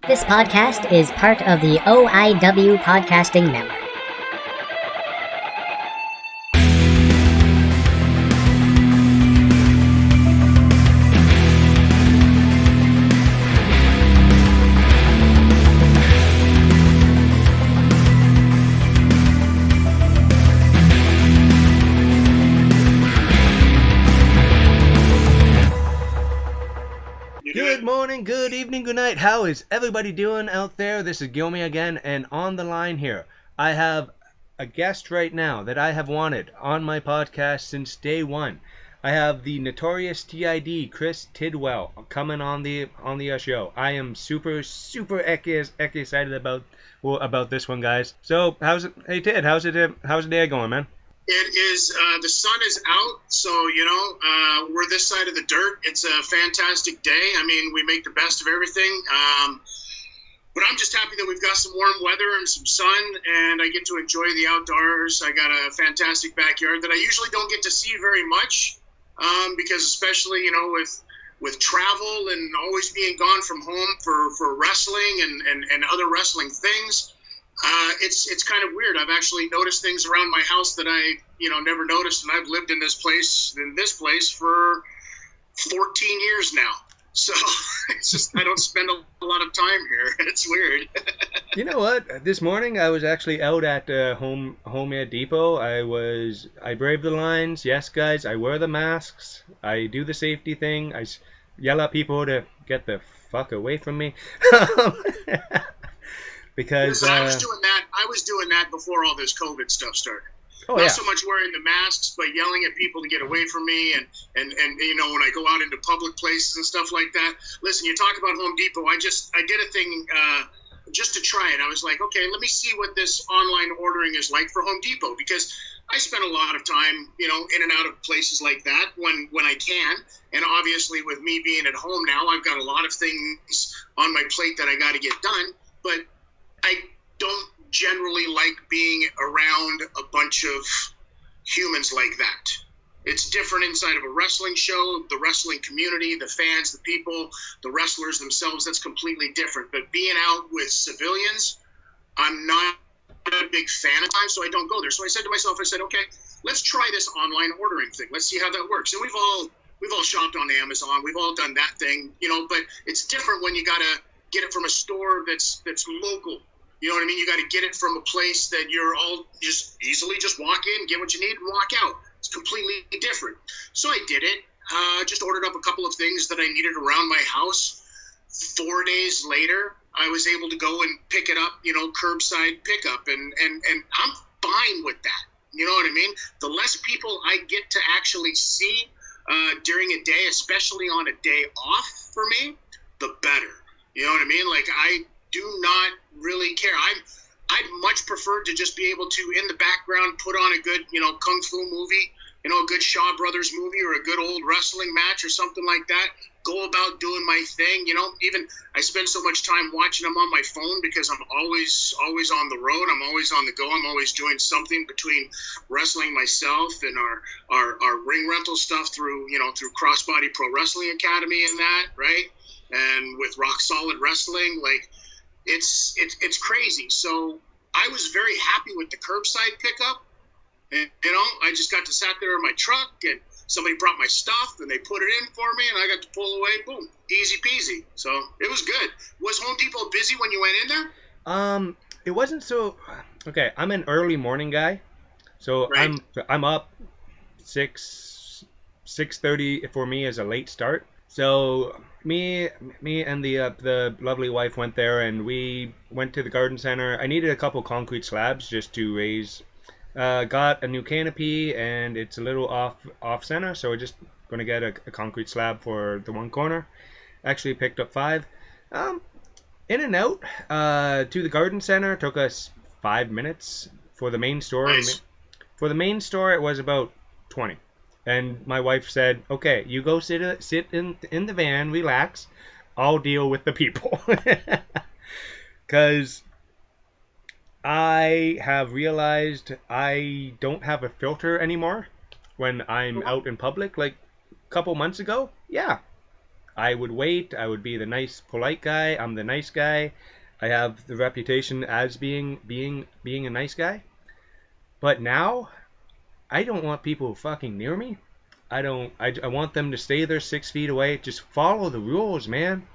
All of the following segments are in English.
This podcast is part of the OIW Podcasting Network. Good morning, good evening, good night. How is everybody doing out there? This is Gilmy again, and on the line here, I have a guest right now that I have wanted on my podcast since day one. I have the Notorious T.I.D, Chris Tidwell, coming on the show. I am super excited about this one, guys. So, how's it? Hey Tid, how's the day going, man? It is, the sun is out, so, we're this side of the dirt. It's a fantastic day. I mean, we make the best of everything. But I'm just happy that we've got some warm weather and some sun, and I get to enjoy the outdoors. I got a fantastic backyard that I usually don't get to see very much, because especially, with travel and always being gone from home for wrestling and other wrestling things, it's kind of weird. I've actually noticed things around my house that I, never noticed, and I've lived in this place for 14 years now. So it's just, I don't spend a lot of time here. It's weird. You know what? This morning I was actually out at Home Depot. I braved the lines. Yes, guys, I wear the masks. I do the safety thing. I yell at people to get the fuck away from me. Because I was doing that before all this COVID stuff started. Oh, Not yeah. so much wearing the masks, but yelling at people to get away from me, and when I go out into public places and stuff like that. Listen, you talk about Home Depot. I did a thing just to try it. I was like, okay, let me see what this online ordering is like for Home Depot, because I spend a lot of time, in and out of places like that when I can. And obviously, with me being at home now, I've got a lot of things on my plate that I got to get done. But I don't generally like being around a bunch of humans like that. It's different inside of a wrestling show, the wrestling community, the fans, the people, the wrestlers themselves, that's completely different. But being out with civilians, I'm not a big fan of time, so I don't go there. So I said to myself, okay, let's try this online ordering thing. Let's see how that works. And we've all shopped on Amazon. We've all done that thing, but it's different when you got to get it from a store that's local. You know what I mean? You got to get it from a place that you're all just easily just walk in, get what you need, and walk out. It's completely different. So I did it. Just ordered up a couple of things that I needed around my house. 4 days later, I was able to go and pick it up, curbside pickup, and I'm fine with that. You know what I mean? The less people I get to actually see during a day, especially on a day off for me, the better. You know what I mean? Like, I do not really care. I'd much prefer to just be able to, in the background, put on a good, kung fu movie, a good Shaw Brothers movie, or a good old wrestling match or something like that. Go about doing my thing. Even I spend so much time watching them on my phone because I'm always on the road. I'm always on the go. I'm always doing something between wrestling myself and our ring rental stuff through Crossbody Pro Wrestling Academy and that, right? And with Rock Solid Wrestling, like, it's crazy. So I was very happy with the curbside pickup. And, I just got to sat there in my truck, and somebody brought my stuff, and they put it in for me, and I got to pull away. Boom, easy peasy. So it was good. Was Home Depot busy when you went in there? It wasn't so. Okay, I'm an early morning guy, so Right. I'm up 6:30 for me is a late start. So me and the lovely wife went there, and we went to the garden center. I needed a couple concrete slabs just to raise. Got a new canopy, and it's a little off center, so we're just gonna get a concrete slab for the one corner. Actually picked up 5. In and out to the garden center took us 5 minutes. For the main store, Nice. For the main store, it was about 20. And my wife said, "Okay, you go sit in the van, relax. I'll deal with the people." Because I have realized I don't have a filter anymore when I'm out in public. Like a couple months ago, yeah, I would wait. I would be the nice, polite guy. I'm the nice guy. I have the reputation as being a nice guy. But now, I don't want people fucking near me. I don't. I want them to stay there 6 feet away. Just follow the rules, man.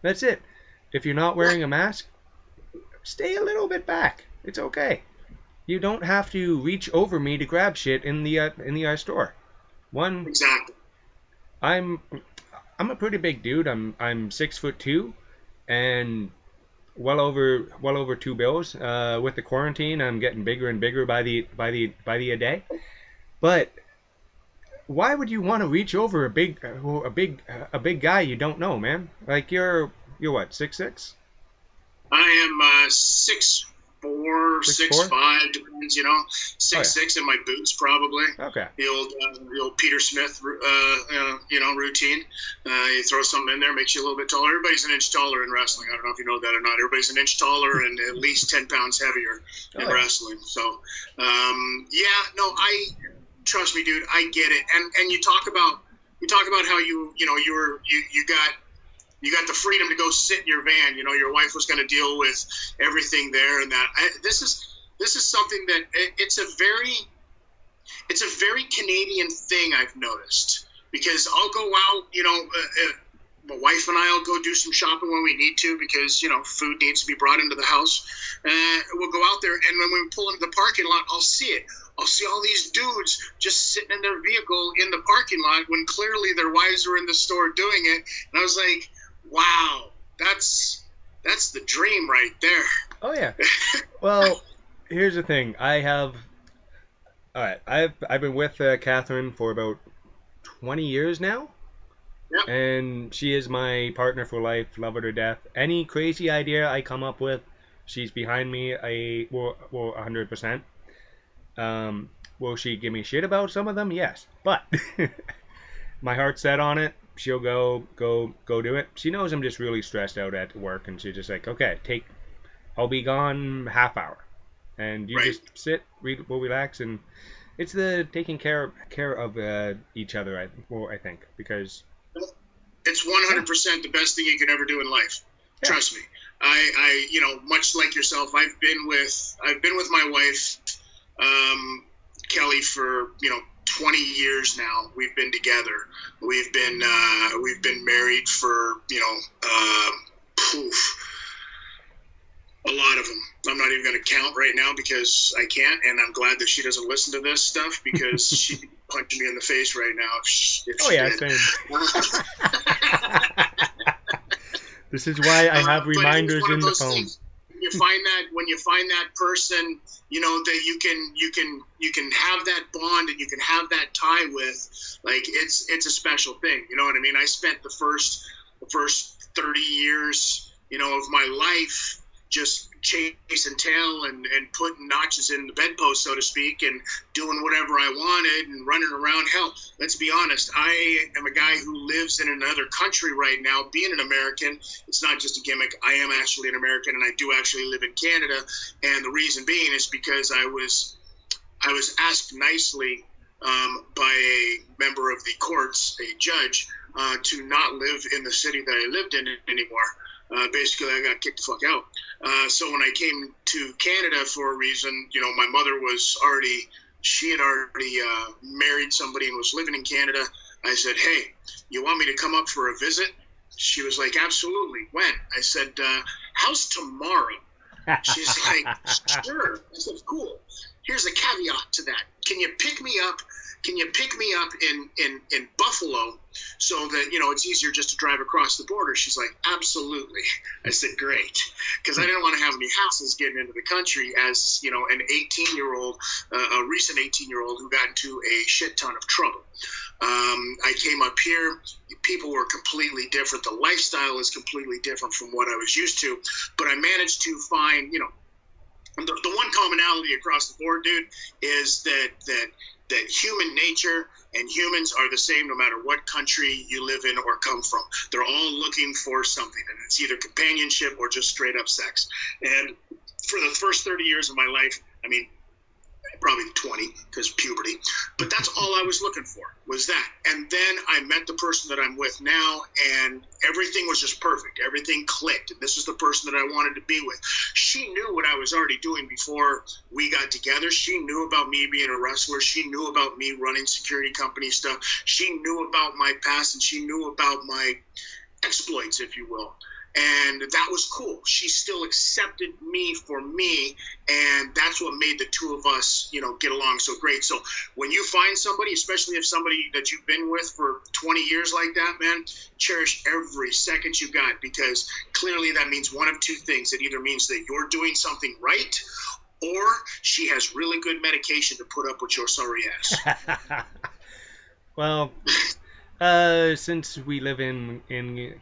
That's it. If you're not wearing a mask, stay a little bit back. It's okay. You don't have to reach over me to grab shit in the store. Exactly. I'm a pretty big dude. I'm 6'2", and well over 2 bills. With the quarantine, I'm getting bigger and bigger by the day. But why would you want to reach over a big guy you don't know, man? Like you're what, 6'6"? I am 6'4", 6'5", depends, 6'6" in my boots probably. Okay. The old Peter Smith, routine. You throw something in there, makes you a little bit taller. Everybody's an inch taller in wrestling. I don't know if you know that or not. Everybody's an inch taller and at least 10 pounds heavier in wrestling. So, trust me, dude, I get it. And you talk about how you got the freedom to go sit in your van. Your wife was going to deal with everything there and that. This is something that it's a very Canadian thing I've noticed, because I'll go out, my wife and I'll go do some shopping when we need to, because, food needs to be brought into the house. We'll go out there, and when we pull into the parking lot, I'll see it. I'll see all these dudes just sitting in their vehicle in the parking lot when clearly their wives are in the store doing it. And I was like, wow, that's the dream right there. Oh yeah. Well, here's the thing. I've been with Catherine for about 20 years now. Yep. And she is my partner for life, love her to death. Any crazy idea I come up with, she's behind me. 100%. Will she give me shit about some of them? Yes. But my heart's set on it. She'll go do it. She knows I'm just really stressed out at work, and she's just like, okay, I'll be gone half hour, and you just sit, we'll relax, and it's the taking care of each other. I think, because it's 100% the best thing you can ever do in life. Yeah. Trust me. I much like yourself, I've been with my wife, Kelly, for 20 years now. We've been together. We've been married for a lot of them. I'm not even going to count right now because I can't, and I'm glad that she doesn't listen to this stuff, because she'd be punching me in the face right now if she did. Same. This is why I have reminders in the phone. Things. When you find that person, that you can have that bond and you can have that tie with, like, it's a special thing. You know what I mean? I spent the first 30 years, of my life just chasing tail and putting notches in the bedpost, so to speak, and doing whatever I wanted and running around. Hell, let's be honest, I am a guy who lives in another country right now. Being an American, it's not just a gimmick. I am actually an American, and I do actually live in Canada, and the reason being is because I was asked nicely by a member of the courts, a judge, to not live in the city that I lived in anymore. Basically, I got kicked the fuck out. So when I came to Canada for a reason, my mother she had already married somebody and was living in Canada. I said, hey, you want me to come up for a visit? She was like, absolutely. When? I said, how's tomorrow? She's like, sure. I said, cool. Here's a caveat to that. Can you pick me up in Buffalo so that, it's easier just to drive across the border? She's like, absolutely. I said, great. Because I didn't want to have any hassles getting into the country as, an 18-year-old, a recent 18-year-old who got into a shit ton of trouble. I came up here. People were completely different. The lifestyle is completely different from what I was used to. But I managed to find, the one commonality across the board, dude, is that human nature and humans are the same no matter what country you live in or come from. They're all looking for something, and it's either companionship or just straight up sex. And for the first 30 years of my life, probably 20 because puberty. But that's all I was looking for was that. And then I met the person that I'm with now, and everything was just perfect. Everything clicked. And this was the person that I wanted to be with. She knew what I was already doing before we got together. She knew about me being a wrestler. She knew about me running security company stuff. She knew about my past, and she knew about my exploits, if you will. And that was cool. She still accepted me for me, and that's what made the two of us, get along so great. So when you find somebody, especially if somebody that you've been with for 20 years like that, man, cherish every second you got, because clearly that means one of two things. It either means that you're doing something right, or she has really good medication to put up with your sorry ass. Well, since we live in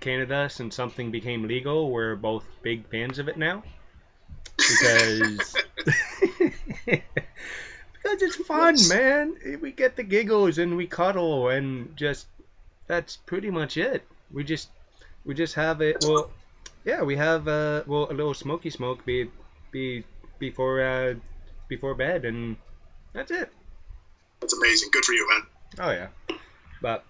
Canada, since something became legal, we're both big fans of it now. Because it's fun, man. We get the giggles and we cuddle, and just that's pretty much it. We just have it. Well, yeah, we have a little smoky smoke before bed, and that's it. That's amazing. Good for you, man. Oh yeah, but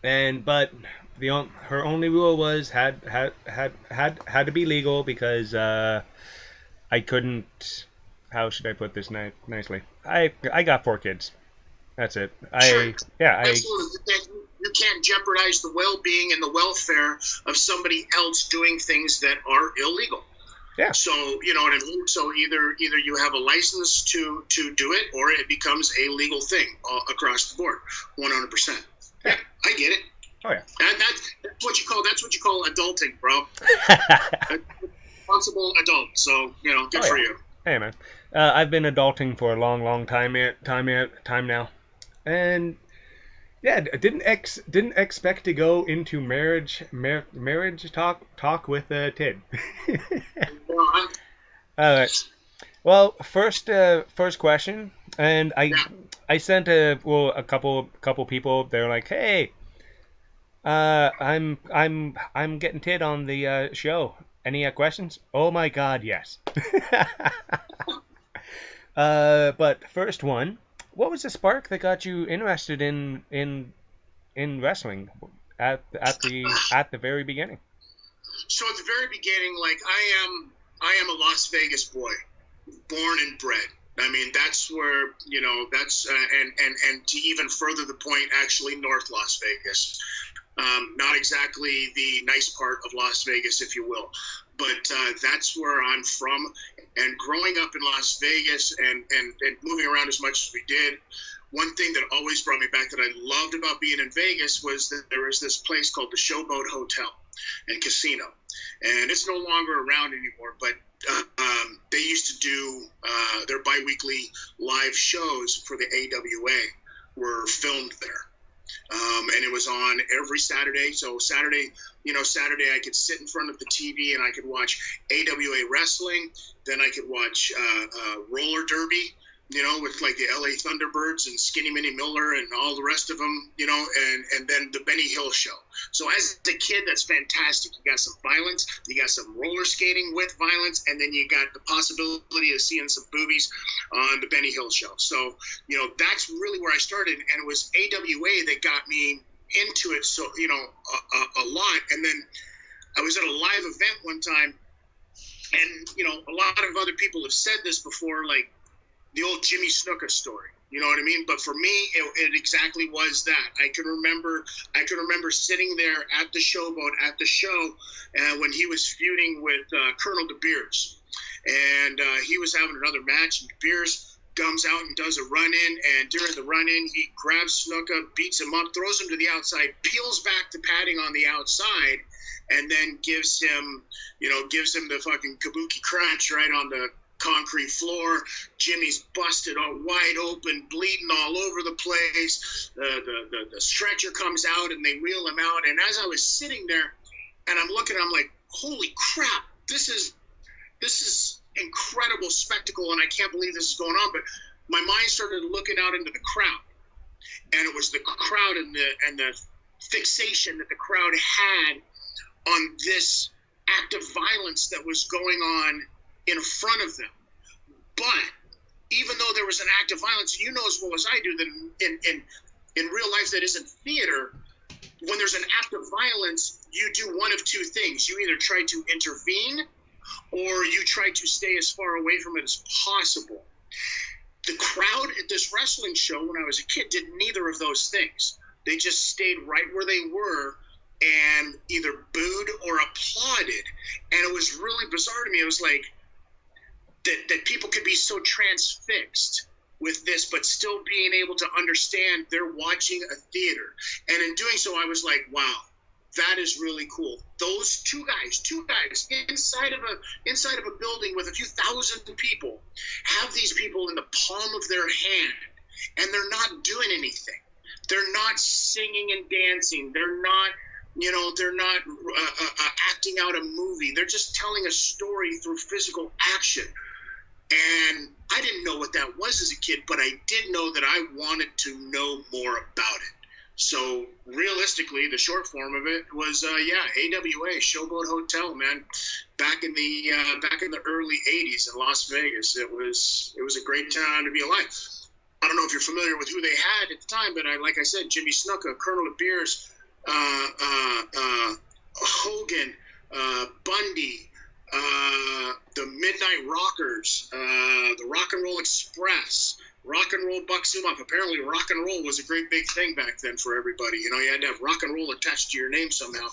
her only rule was had to be legal, because I couldn't. How should I put this nicely? I got 4 kids. That's it. Sure. Absolutely. You can't jeopardize the well-being and the welfare of somebody else doing things that are illegal. Yeah. So you know what I mean. So either you have a license to do it, or it becomes a legal thing across the board. 100%. Yeah, I get it. Oh yeah. And that's what you call adulting, bro. Responsible adult. So good for you. Hey man, I've been adulting for a long time now, and yeah, didn't expect to go into marriage talk with Tid. All right. Well, first question, and I sent a couple people. They're like, hey, I'm getting Tid on the show. Any questions? Oh my God, yes. But first one, what was the spark that got you interested in wrestling at the very beginning? So at the very beginning, like I am a Las Vegas boy, born and bred. I mean, that's where that's and to even further the point, actually North Las Vegas. Not exactly the nice part of Las Vegas, if you will, but that's where I'm from. And growing up in Las Vegas and moving around as much as we did, one thing that always brought me back that I loved about being in Vegas was that there was this place called the Showboat Hotel and Casino. And it's no longer around anymore, but they used to do their bi-weekly live shows for the AWA were filmed there. And it was on every Saturday. So Saturday I could sit in front of the TV and I could watch AWA wrestling. Then I could watch roller derby, with like the LA Thunderbirds and Skinny Minnie Miller and all the rest of them, and then the Benny Hill show. So as a kid, that's fantastic. You got some violence, you got some roller skating with violence, and then you got the possibility of seeing some boobies on the Benny Hill show. So, that's really where I started, and it was AWA that got me into it. So, a lot. And then I was at a live event one time, and, a lot of other people have said this before, like the old Jimmy Snuka story. You know what I mean? But for me, it exactly was that. I can remember sitting there at the Showboat at the show when he was feuding with Colonel De Beers. And he was having another match, and De Beers comes out and does a run-in, and during the run-in, he grabs Snuka, beats him up, throws him to the outside, peels back the padding on the outside, and then gives him the fucking kabuki crunch right on the concrete floor. Jimmy's busted all wide open, bleeding all over the place. The stretcher comes out and they wheel him out. And as I was sitting there and I'm looking, I'm like, holy crap, this is incredible spectacle, and I can't believe this is going on. But my mind started looking out into the crowd, and it was the crowd and the fixation that the crowd had on this act of violence that was going on in front of them. But even though there was an act of violence, you know as well as I do that in real life that isn't theater, when there's an act of violence, you do one of two things. You either try to intervene or you try to stay as far away from it as possible. The crowd at this wrestling show when I was a kid did neither of those things. They just stayed right where they were and either booed or applauded. And it was really bizarre to me. It was like that people could be so transfixed with this, but still being able to understand they're watching a theater. And in doing so, I was like, wow, that is really cool. Those two guys inside of a building with a few thousand people have these people in the palm of their hand, and they're not doing anything. They're not singing and dancing. They're not acting out a movie. They're just telling a story through physical action. And I didn't know what that was as a kid, but I did know that I wanted to know more about it. So realistically, the short form of it was, AWA, Showboat Hotel, man. Back in the early '80s in Las Vegas, it was a great time to be alive. I don't know if you're familiar with who they had at the time, but like I said, Jimmy Snuka, Colonel of Beers, Hogan, Bundy, the Midnight Rockers, the Rock and Roll Express, Rock and Roll Bucks Him Up. Apparently, rock and roll was a great big thing back then for everybody. You know, you had to have rock and roll attached to your name somehow.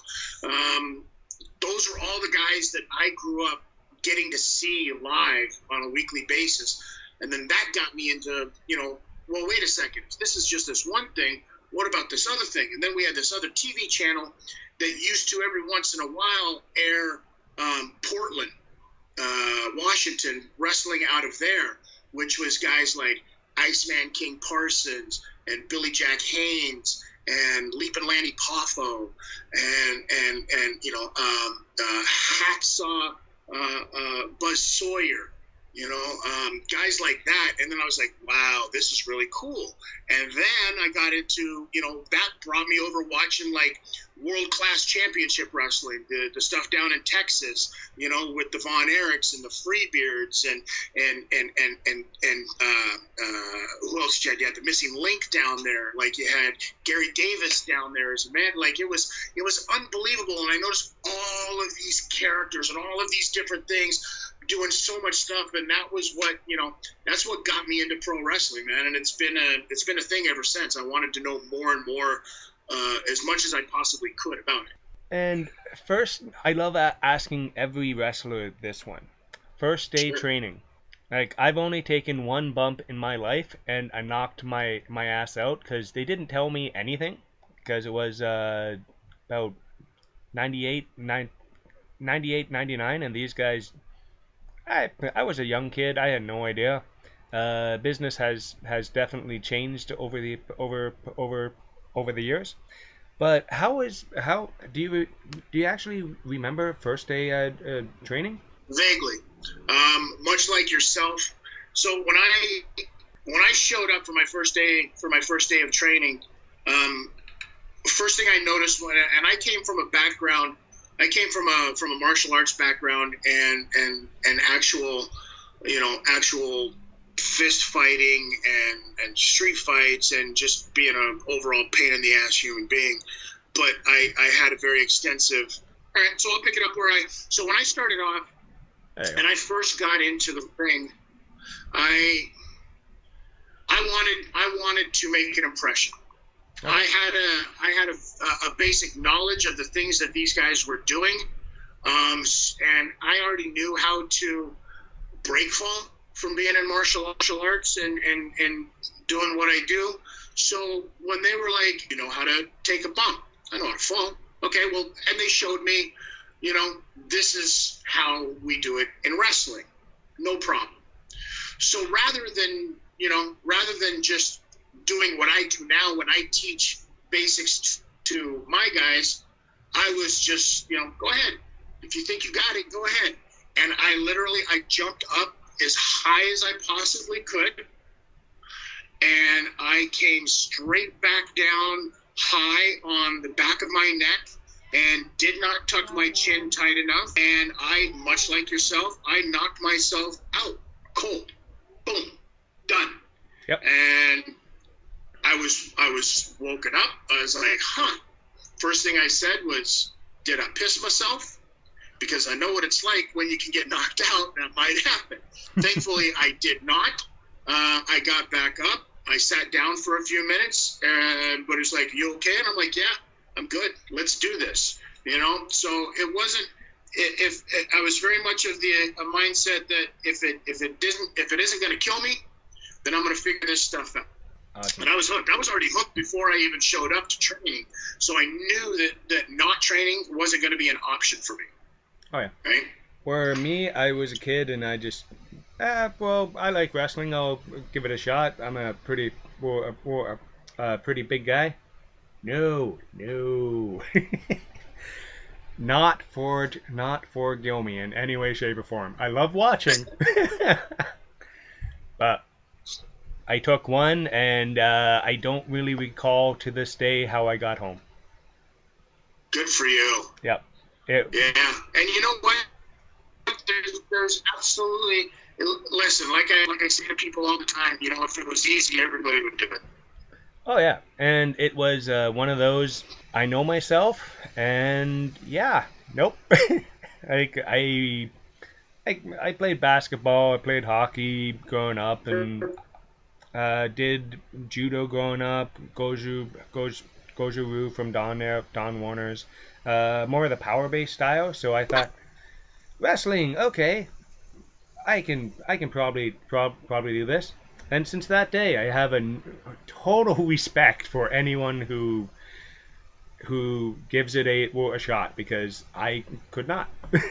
Those were all the guys that I grew up getting to see live on a weekly basis. And then that got me into, well, wait a second. This is just this one thing. What about this other thing? And then we had this other TV channel that used to every once in a while air Portland, Washington, wrestling out of there, which was guys like Iceman King Parsons and Billy Jack Haynes and Leapin' Lanny Poffo and Hacksaw Buzz Sawyer, guys like that. And then I was like, wow, this is really cool. And then I got into, that brought me over watching like world-class championship wrestling, the stuff down in Texas, with the Von Erichs and the Freebeards and who else did you have? The Missing Link down there. Like you had Gary Davis down there as a man. Like it was unbelievable. And I noticed all of these characters and all of these different things doing so much stuff, and that was what that's what got me into pro wrestling, man. And it's been a thing ever since. I wanted to know more and more, as much as I possibly could about it. And first, I love asking every wrestler this one. First day training. Like, I've only taken one bump in my life, and I knocked my ass out because they didn't tell me anything, because it was about 98, 99, and these guys, I was a young kid. I had no idea. Business has definitely changed over the years. But how do you actually remember first day training? Vaguely, much like yourself. So when I showed up for my first day of training, first thing I noticed and I came from a background. I came from a martial arts background and actual fist fighting and street fights and just being an overall pain in the ass human being. But I had a very extensive. All right, so I'll pick it up so when I started off and I first got into the ring, I wanted to make an impression. I had a basic knowledge of the things that these guys were doing, and I already knew how to break fall from being in martial arts and doing what I do. So when they were like, how to take a bump, I know how to fall. Okay, well, and they showed me, this is how we do it in wrestling, no problem. So rather than just doing what I do now when I teach basics to my guys, I was just, go ahead. If you think you got it, go ahead. And I jumped up as high as I possibly could, and I came straight back down high on the back of my neck and did not tuck my chin tight enough. And I, much like yourself, I knocked myself out cold. Boom. done. Yep. And I was woken up. I was like, First thing I said was, did I piss myself? Because I know what it's like when you can get knocked out. That might happen. Thankfully, I did not. I got back up. I sat down for a few minutes, but it's like, you okay? And I'm like, yeah, I'm good. Let's do this. So it wasn't. If I was very much of a mindset that if it isn't going to kill me, then I'm going to figure this stuff out. Awesome. And I was hooked. I was already hooked before I even showed up to training. So I knew that not training wasn't going to be an option for me. Oh, yeah. Right? For me, I was a kid and I just, I like wrestling. I'll give it a shot. I'm a pretty big guy. No. Not for Gilmy in any way, shape, or form. I love watching. But I took one, and I don't really recall to this day how I got home. Good for you. Yep. Yeah. And you know what? There's absolutely, listen, like I say to people all the time, if it was easy, everybody would do it. Oh, yeah. And it was one of those, I know myself, and yeah, nope. I played basketball, I played hockey growing up, and did judo growing up, Goju-Ryu from Don Warner's, more of the power-based style, so I thought, wrestling, okay, I can probably do this. And since that day, I have a total respect for anyone who gives it a shot, because I could not. But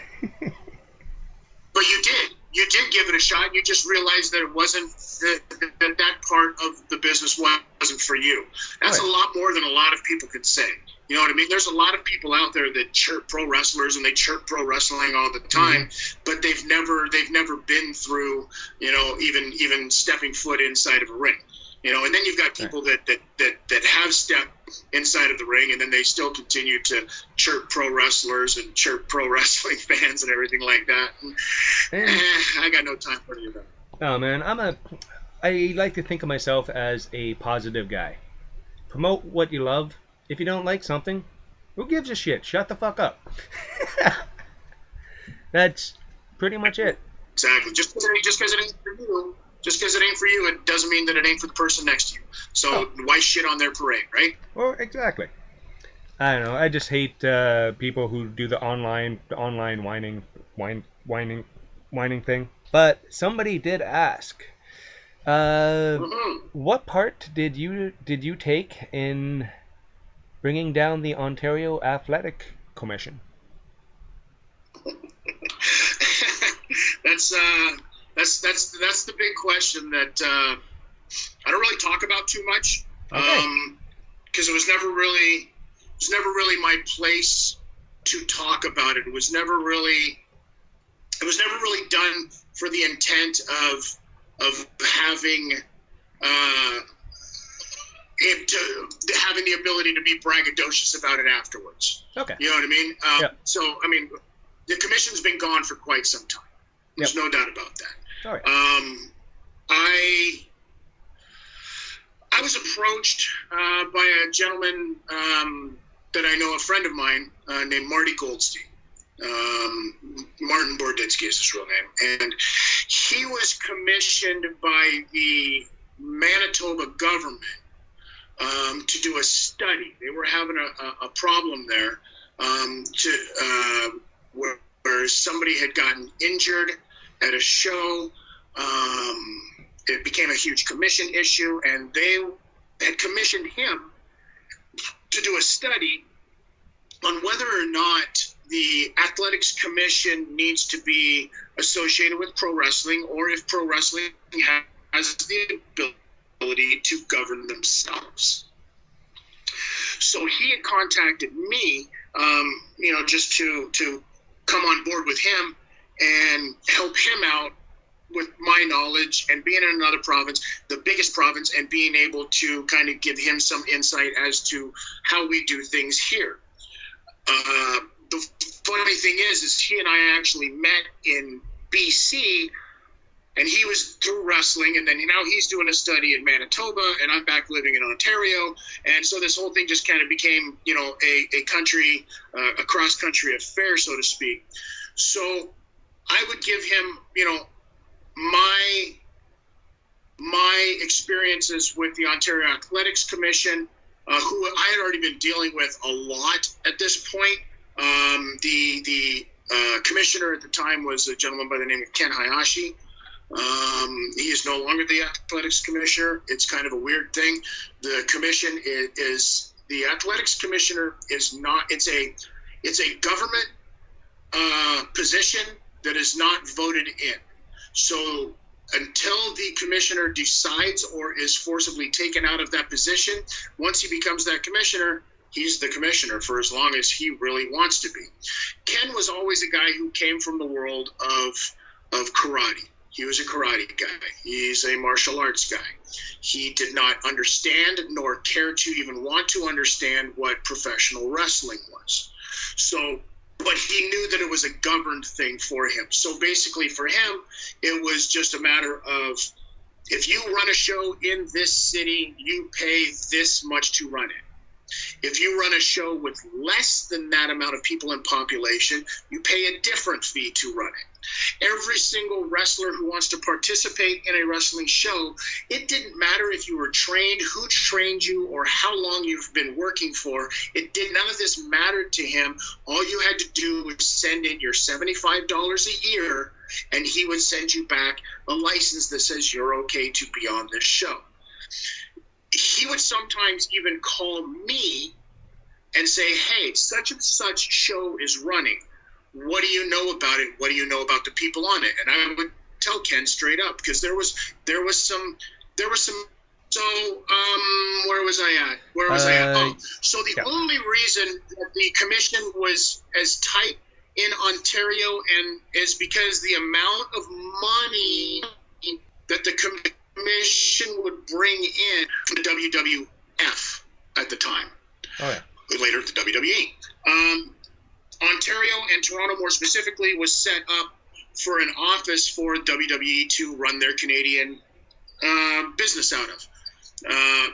you did. You did give it a shot. You just realized that it wasn't that part of the business wasn't for you. That's right. A lot more than a lot of people could say. You know what I mean? There's a lot of people out there that chirp pro wrestlers and they chirp pro wrestling all the time, but they've never been through, even stepping foot inside of a ring. And then you've got people that have stepped inside of the ring, and then they still continue to chirp pro wrestlers and chirp pro wrestling fans and everything like that. I got no time for any of that. Oh man, I like to think of myself as a positive guy. Promote what you love. If you don't like something, who gives a shit? Shut the fuck up. That's pretty much it. Exactly. Just because it ain't for you. Just because it ain't for you, it doesn't mean that it ain't for the person next to you. So why shit on their parade, right? Well, exactly. I don't know. I just hate people who do the online whining thing. But somebody did ask, what part did you take in bringing down the Ontario Athletic Commission? That's the big question that I don't really talk about too much, because it was never really my place to talk about it. It was never really done for the intent of having having the ability to be braggadocious about it afterwards. Okay. You know what I mean? Yep. So, I mean, the commission's been gone for quite some time. There's no doubt about that. All right. I was approached by a gentleman that I know, a friend of mine named Marty Goldstein. Martin Borditsky is his real name. And he was commissioned by the Manitoba government to do a study. They were having a problem there where somebody had gotten injured at a show. It became a huge commission issue, and they had commissioned him to do a study on whether or not the Athletics Commission needs to be associated with pro wrestling, or if pro wrestling has the ability to govern themselves. So he had contacted me, just to come on board with him and help him out with my knowledge and being in another province, the biggest province, and being able to kind of give him some insight as to how we do things here. The funny thing is he and I actually met in BC, And he was through wrestling, and then now he's doing a study in Manitoba, and I'm back living in Ontario. And so this whole thing just kind of became, a country, a cross-country affair, so to speak. So I would give him, my experiences with the Ontario Athletics Commission, who I had already been dealing with a lot at this point. The commissioner at the time was a gentleman by the name of Ken Hayashi. He is no longer the athletics commissioner. It's kind of a weird thing. The commission is the athletics commissioner is not. It's a government position that is not voted in. So until the commissioner decides or is forcibly taken out of that position, once he becomes that commissioner, he's the commissioner for as long as he really wants to be. Ken was always a guy who came from the world of karate. He was a karate guy. He's a martial arts guy. He did not understand nor care to even want to understand what professional wrestling was. So, but he knew that it was a governed thing for him. So basically for him, it was just a matter of, if you run a show in this city, you pay this much to run it. If you run a show with less than that amount of people in population, you pay a different fee to run it. Every single wrestler who wants to participate in a wrestling show, it didn't matter if you were trained, who trained you, or how long you've been working for. None of this mattered to him. All you had to do was send in your $75 a year, and he would send you back a license that says you're okay to be on this show. He would sometimes even call me and say, hey, such and such show is running. What do you know about it? What do you know about the people on it? And I would tell Ken straight up, because there was some. So where was I at? So the only reason that the commission was as tight in Ontario and is because the amount of money that the commission would bring in the WWF at the time. Oh, yeah. Later the WWE. Ontario and Toronto more specifically was set up for an office for WWE to run their Canadian business out of.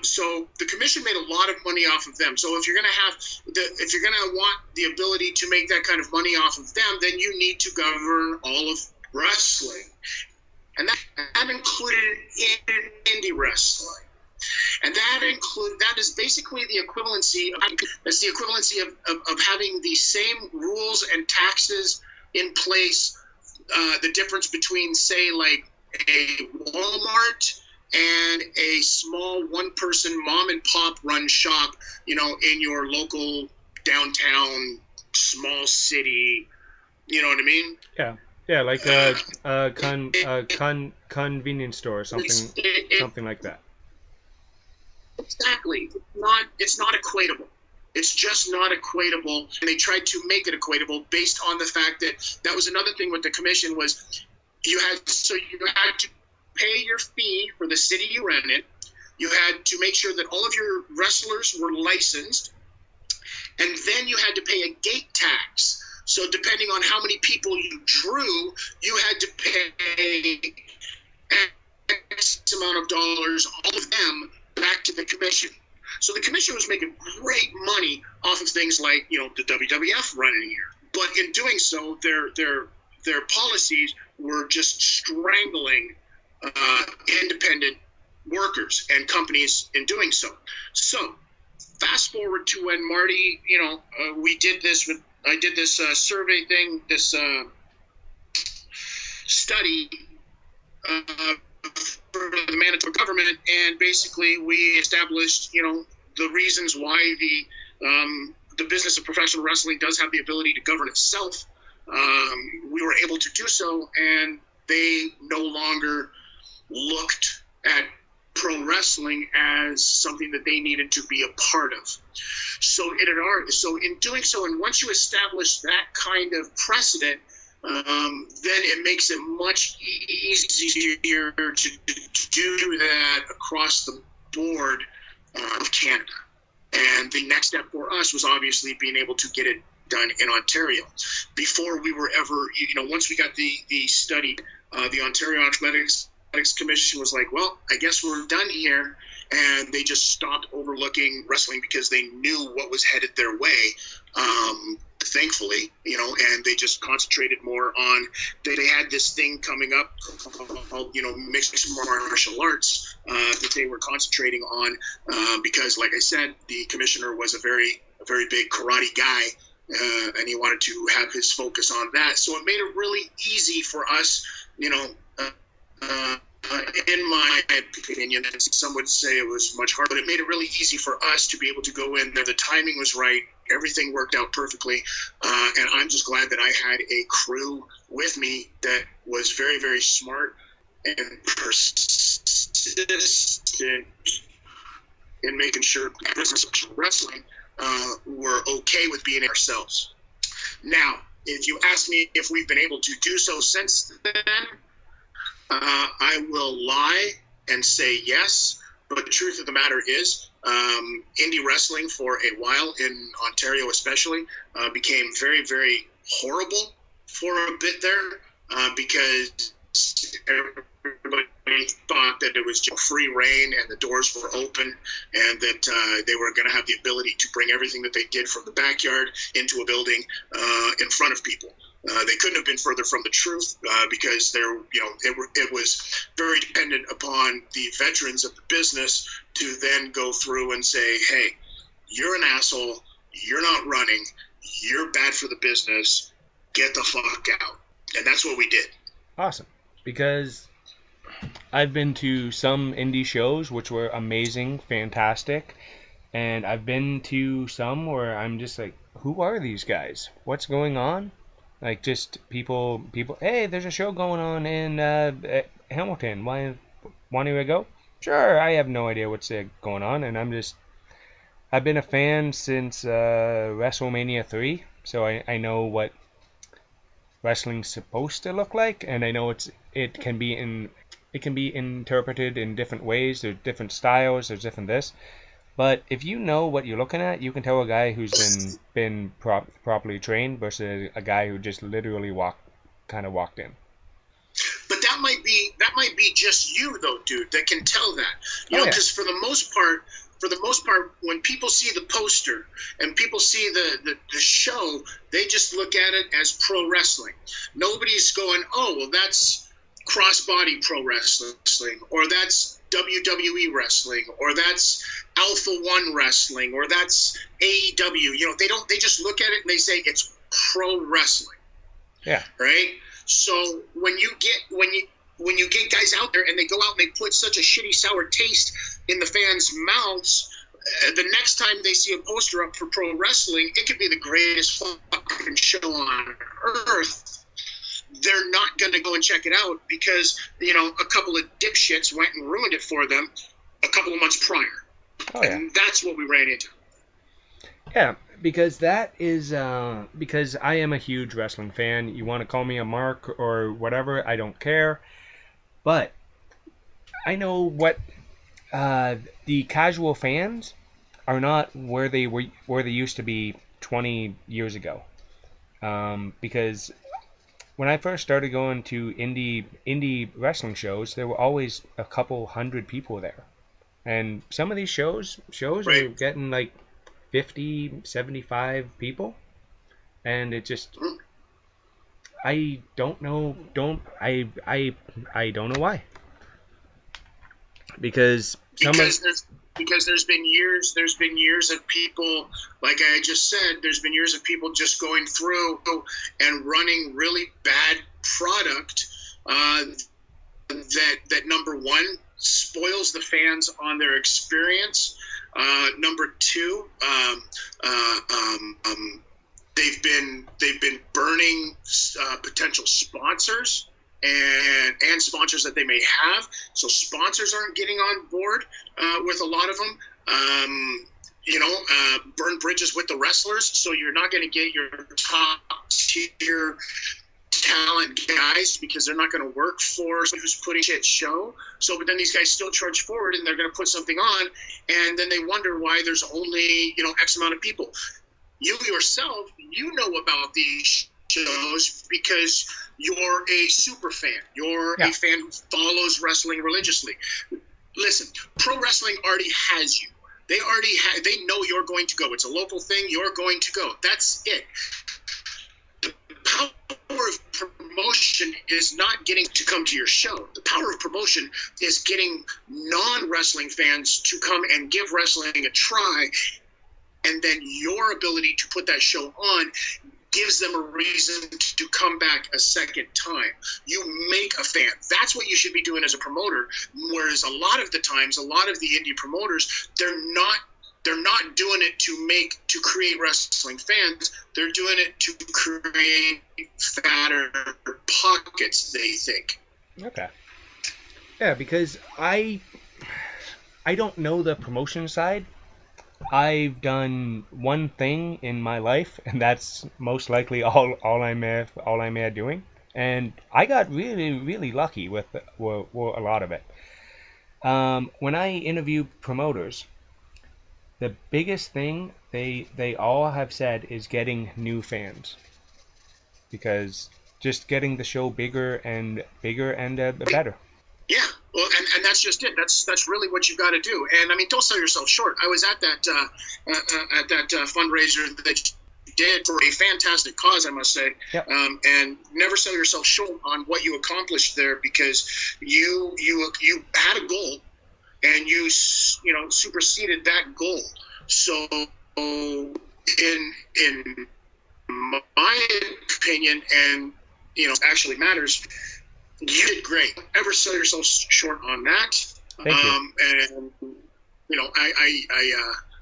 So the commission made a lot of money off of them. So if you're going to want the ability to make that kind of money off of them, then you need to govern all of wrestling. And that included indie wrestling. And that is basically the equivalency of having the same rules and taxes in place. The difference between, say, like a Walmart and a small one-person mom and pop run shop, in your local downtown small city. You know what I mean? Yeah, like a convenience store or something like that. Exactly. It's not equatable. It's just not equatable. And they tried to make it equatable based on the fact that was another thing with the commission was you had to pay your fee for the city you rented. You had to make sure that all of your wrestlers were licensed. And then you had to pay a gate tax. So depending on how many people you drew, you had to pay X amount of dollars, all of them, back to the commission. So the commission was making great money off of things like, the WWF running here. But in doing so, their policies were just strangling independent workers and companies in doing so. So fast forward to when Marty, I did this survey thing, this study for the Manitoba government, and basically we established, the reasons why the business of professional wrestling does have the ability to govern itself. We were able to do so, and they no longer looked at pro wrestling as something that they needed to be a part of. So in doing so, and once you establish that kind of precedent, then it makes it much easier to do that across the board of Canada. And the next step for us was obviously being able to get it done in Ontario. Before we were ever, once we got the study the Ontario Athletics Commission was like, well, I guess we're done here. And they just stopped overlooking wrestling because they knew what was headed their way, thankfully, and they just concentrated more on, they had this thing coming up called, mixed martial arts that they were concentrating on because, like I said, the commissioner was a very big karate guy. And he wanted to have his focus on that. So it made it really easy for us, in my opinion, and some would say it was much harder, but it made it really easy for us to be able to go in there. The timing was right. Everything worked out perfectly. And I'm just glad that I had a crew with me that was very, very smart and persistent in making sure business wrestling were okay with being ourselves. Now, if you ask me if we've been able to do so since then, I will lie and say yes, but the truth of the matter is indie wrestling for a while, in Ontario especially, became very, very horrible for a bit there because everybody thought that it was just free reign and the doors were open and that they were going to have the ability to bring everything that they did from the backyard into a building in front of people. They couldn't have been further from the truth because it was very dependent upon the veterans of the business to then go through and say, hey, you're an asshole, you're not running, you're bad for the business, get the fuck out. And that's what we did. Awesome. Because I've been to some indie shows which were amazing, fantastic, and I've been to some where I'm just like, who are these guys? What's going on? Like, just people, hey, there's a show going on in Hamilton. Want to go? Sure, I have no idea what's going on, and I've been a fan since WrestleMania 3, so I know what wrestling's supposed to look like, and I know it can be interpreted in different ways. There's different styles, there's different this. But if you know what you're looking at, you can tell a guy who's been properly trained versus a guy who just literally walked in. But that might be just you though, dude, that can tell that. Because for the most part, when people see the poster and people see the show, they just look at it as pro wrestling. Nobody's going, oh, well, that's Crossbody pro wrestling, or that's WWE wrestling, or that's Alpha One wrestling, or that's AEW. They just look at it and they say it's pro wrestling. Yeah. Right? So when you get guys out there and they go out and they put such a shitty sour taste in the fans' mouths, the next time they see a poster up for pro wrestling, it could be the greatest fucking show on earth. They're not going to go and check it out because, a couple of dipshits went and ruined it for them a couple of months prior. Oh, yeah. And that's what we ran into. Yeah, because that is because I am a huge wrestling fan. You want to call me a mark or whatever, I don't care. But I know what the casual fans are not where they used to be 20 years ago. Because when I first started going to indie wrestling shows, there were always a couple hundred people there. And some of these shows are getting like 50, 75 people. And it just, I don't know why. Because there's been years of people, like I just said, there's been years of people just going through and running really bad product that number one spoils the fans on their experience. Number two, they've been burning potential sponsors. And sponsors that they may have. So sponsors aren't getting on board with a lot of them. Burn bridges with the wrestlers. So you're not going to get your top tier talent guys because they're not going to work for someone who's putting shit show. So, but then these guys still charge forward and they're going to put something on. And then they wonder why there's only, X amount of people. You yourself, you know about these shows because you're a super fan. You're a fan who follows wrestling religiously. Listen, pro wrestling already has you. They know you're going to go. It's a local thing. You're going to go. That's it. The power of promotion is not getting to come to your show. The power of promotion is getting non-wrestling fans to come and give wrestling a try, and then your ability to put that show on gives them a reason to come back a second time. You make a fan. That's what you should be doing as a promoter. Whereas a lot of the times, a lot of the indie promoters, they're not doing it to create wrestling fans. They're doing it to create fatter pockets, they think. Okay. Yeah, because I don't know the promotion side. I've done one thing in my life, and that's most likely all I'm doing. And I got really lucky with a lot of it. When I interview promoters, the biggest thing they all have said is getting new fans, because just getting the show bigger and better. Yeah, well, and that's just it. That's really what you've got to do. And I mean, don't sell yourself short. I was at that fundraiser that you did for a fantastic cause, I must say. Yep. And never sell yourself short on what you accomplished there, because you had a goal, and you superseded that goal. So in my opinion, and actually matters, you did great. Don't ever sell yourself short on that. Thank you.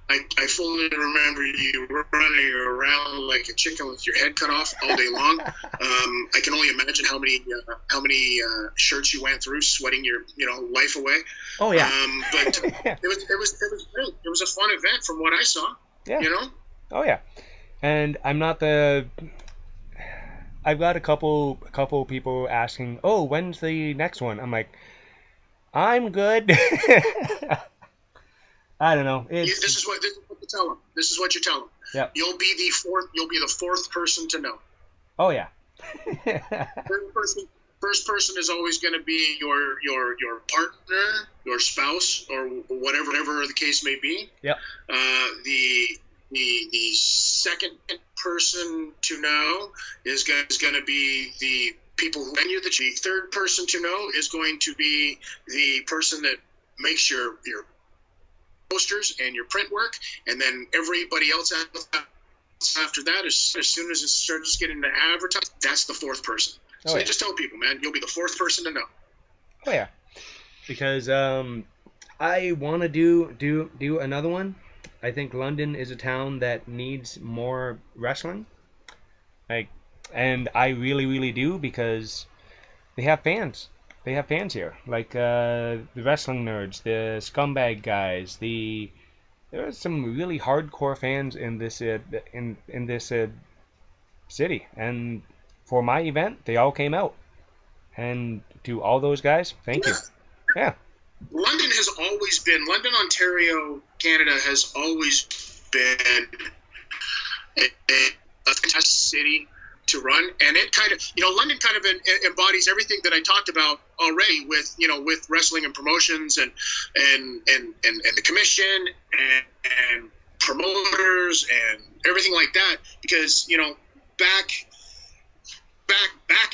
And I fully remember you running around like a chicken with your head cut off all day long. I can only imagine how many shirts you went through, sweating your life away. Oh yeah. But it was great. It was a fun event from what I saw. Yeah. Oh yeah. And I've got a couple people asking, "Oh, when's the next one?" I'm like, "I'm good." I don't know. This is what you tell them. This is what you tell them. Yeah. You'll be the fourth person to know. Oh yeah. First person is always going to be your partner, your spouse, or whatever the case may be. Yep. The second person to know is going to be the people who venue the chief. Third person to know is going to be the person that makes your posters and your print work, and then everybody else after that, as soon as it starts getting to advertise, that's the fourth person. So I just tell people, man, you'll be the fourth person to know. Oh yeah, because I want to do another one. I think London is a town that needs more wrestling, and I really do, because they have fans. They have fans here, like the wrestling nerds, the scumbag guys. There are some really hardcore fans in this city, and for my event, they all came out. And to all those guys, thank you. Yeah. London, Ontario, Canada has always been a fantastic city to run, and it kind of, London kind of embodies everything that I talked about already with wrestling and promotions and the commission and promoters and everything like that, because back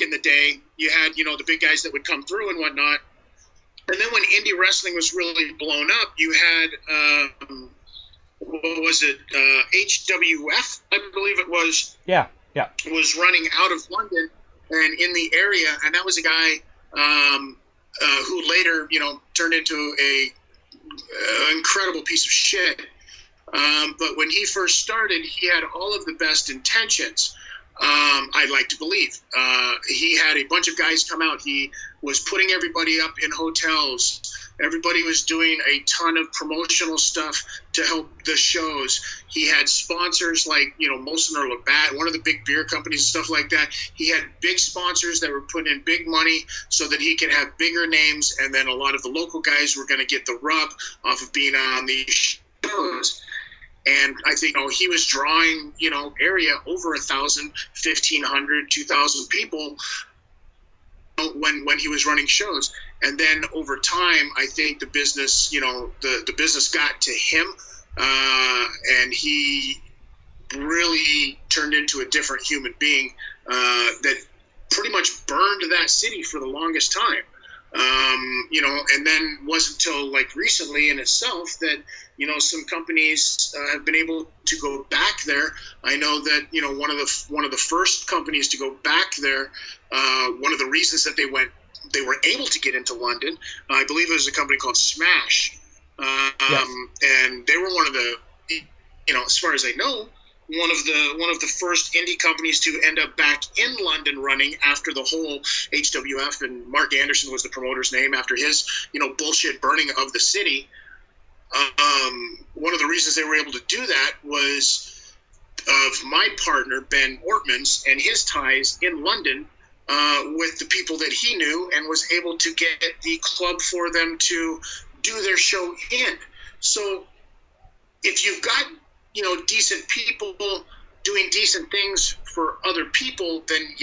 in the day, you had the big guys that would come through and whatnot, and then when indie wrestling was really blown up, you had what was it, HWF, I believe it was. Yeah. Was running out of London and in the area, and that was a guy who later, turned into a incredible piece of shit. But when he first started, he had all of the best intentions. I'd like to believe. He had a bunch of guys come out. He was putting everybody up in hotels. Everybody was doing a ton of promotional stuff to help the shows. He had sponsors like, Molson or Labatt, one of the big beer companies and stuff like that. He had big sponsors that were putting in big money so that he could have bigger names, and then a lot of the local guys were going to get the rub off of being on these shows. And I think, he was drawing, area over 1,000, 1,500, 2,000 people when he was running shows. And then over time, I think the business, the business got to him, and he really turned into a different human being that pretty much burned that city for the longest time. And then wasn't until like recently in itself that, some companies have been able to go back there. I know that, one of the first companies to go back there, one of the reasons that they were able to get into London, I believe it was a company called Smash. Yes. And they were one of the, as far as I know, one of the first indie companies to end up back in London running after the whole HWF, and Mark Anderson was the promoter's name after his, bullshit burning of the city. One of the reasons they were able to do that was of my partner, Ben Ortmans, and his ties in London with the people that he knew, and was able to get the club for them to do their show in. So if you've got decent people doing decent things for other people, then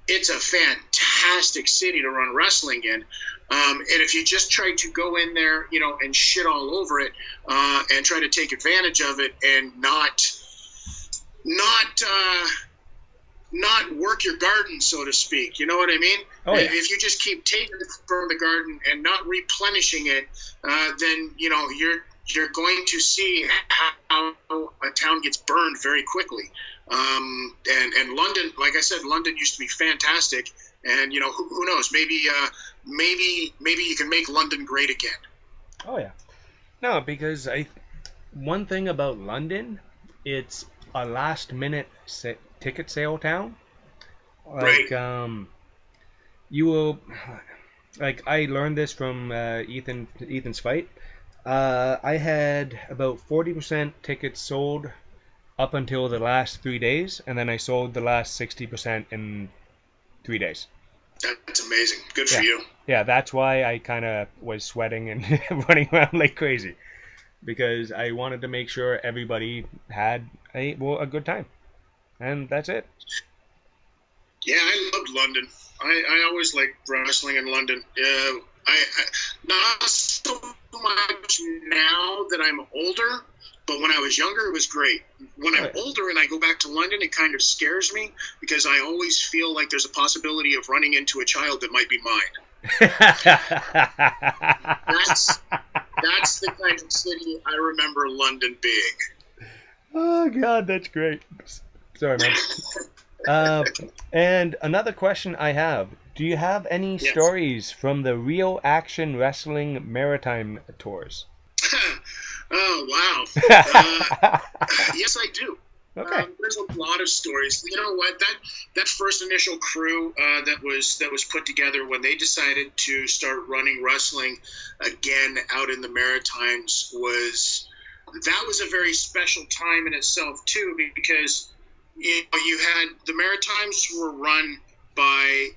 it's a fantastic city to run wrestling in. And if you just try to go in there, and shit all over it, and try to take advantage of it, and not work your garden, so to speak, you know what I mean? Oh, yeah. If you just keep taking it from the garden and not replenishing it, then you're going to see how a town gets burned very quickly. And London, like I said, London used to be fantastic. And, who knows, maybe you can make London great again. Oh, yeah. No, because one thing about London, it's a last-minute ticket sale town. Like, Right. You will, like, I learned this from Ethan's fight. I had about 40% tickets sold up until the last 3 days, and then I sold the last 60% in 3 days. That's amazing. Good for you. Yeah, that's why I kind of was sweating and running around like crazy, because I wanted to make sure everybody had a good time, and that's it. Yeah, I loved London. I always liked wrestling in London. I not so much now that I'm older, but when I was younger, it was great. When I'm older and I go back to London, it kind of scares me, because I always feel like there's a possibility of running into a child that might be mine. That's the kind of city I remember London being. Oh, God, that's great. Sorry, man. And another question I have. Do you have any stories from the Real Action Wrestling Maritime tours? Oh, wow. Yes, I do. Okay. There's a lot of stories. You know what? That first initial crew that was put together when they decided to start running wrestling again out in the Maritimes was a very special time in itself too, because you had the Maritimes were run by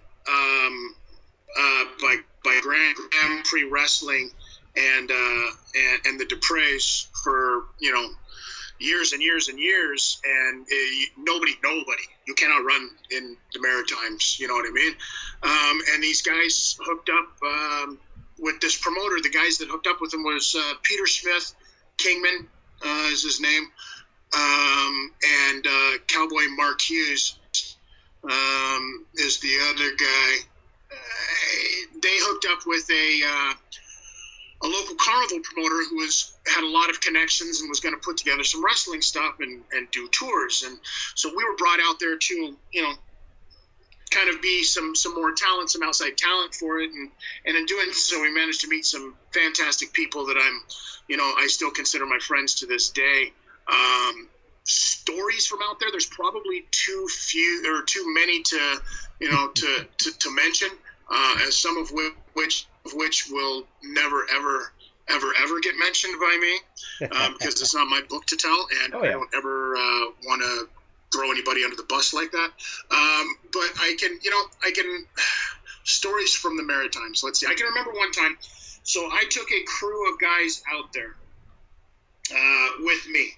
Grand Prix Wrestling and the Dupreys for years and years and years, and nobody, you cannot run in the Maritimes, you know what I mean? And these guys hooked up with this promoter. The guys that hooked up with him was Peter Smith, Kingman is his name, and Cowboy Mark Hughes is the other guy. They hooked up with a local carnival promoter who had a lot of connections and was going to put together some wrestling stuff and do tours. And so we were brought out there to, kind of be some more talent, some outside talent for it. And in doing so, we managed to meet some fantastic people that I still consider my friends to this day. Stories from out there, there's probably too many to mention, as some of which will never ever get mentioned by me, because it's not my book to tell, and I don't ever want to throw anybody under the bus like that. But I can stories from the Maritimes. Let's see. I can remember one time. So I took a crew of guys out there with me,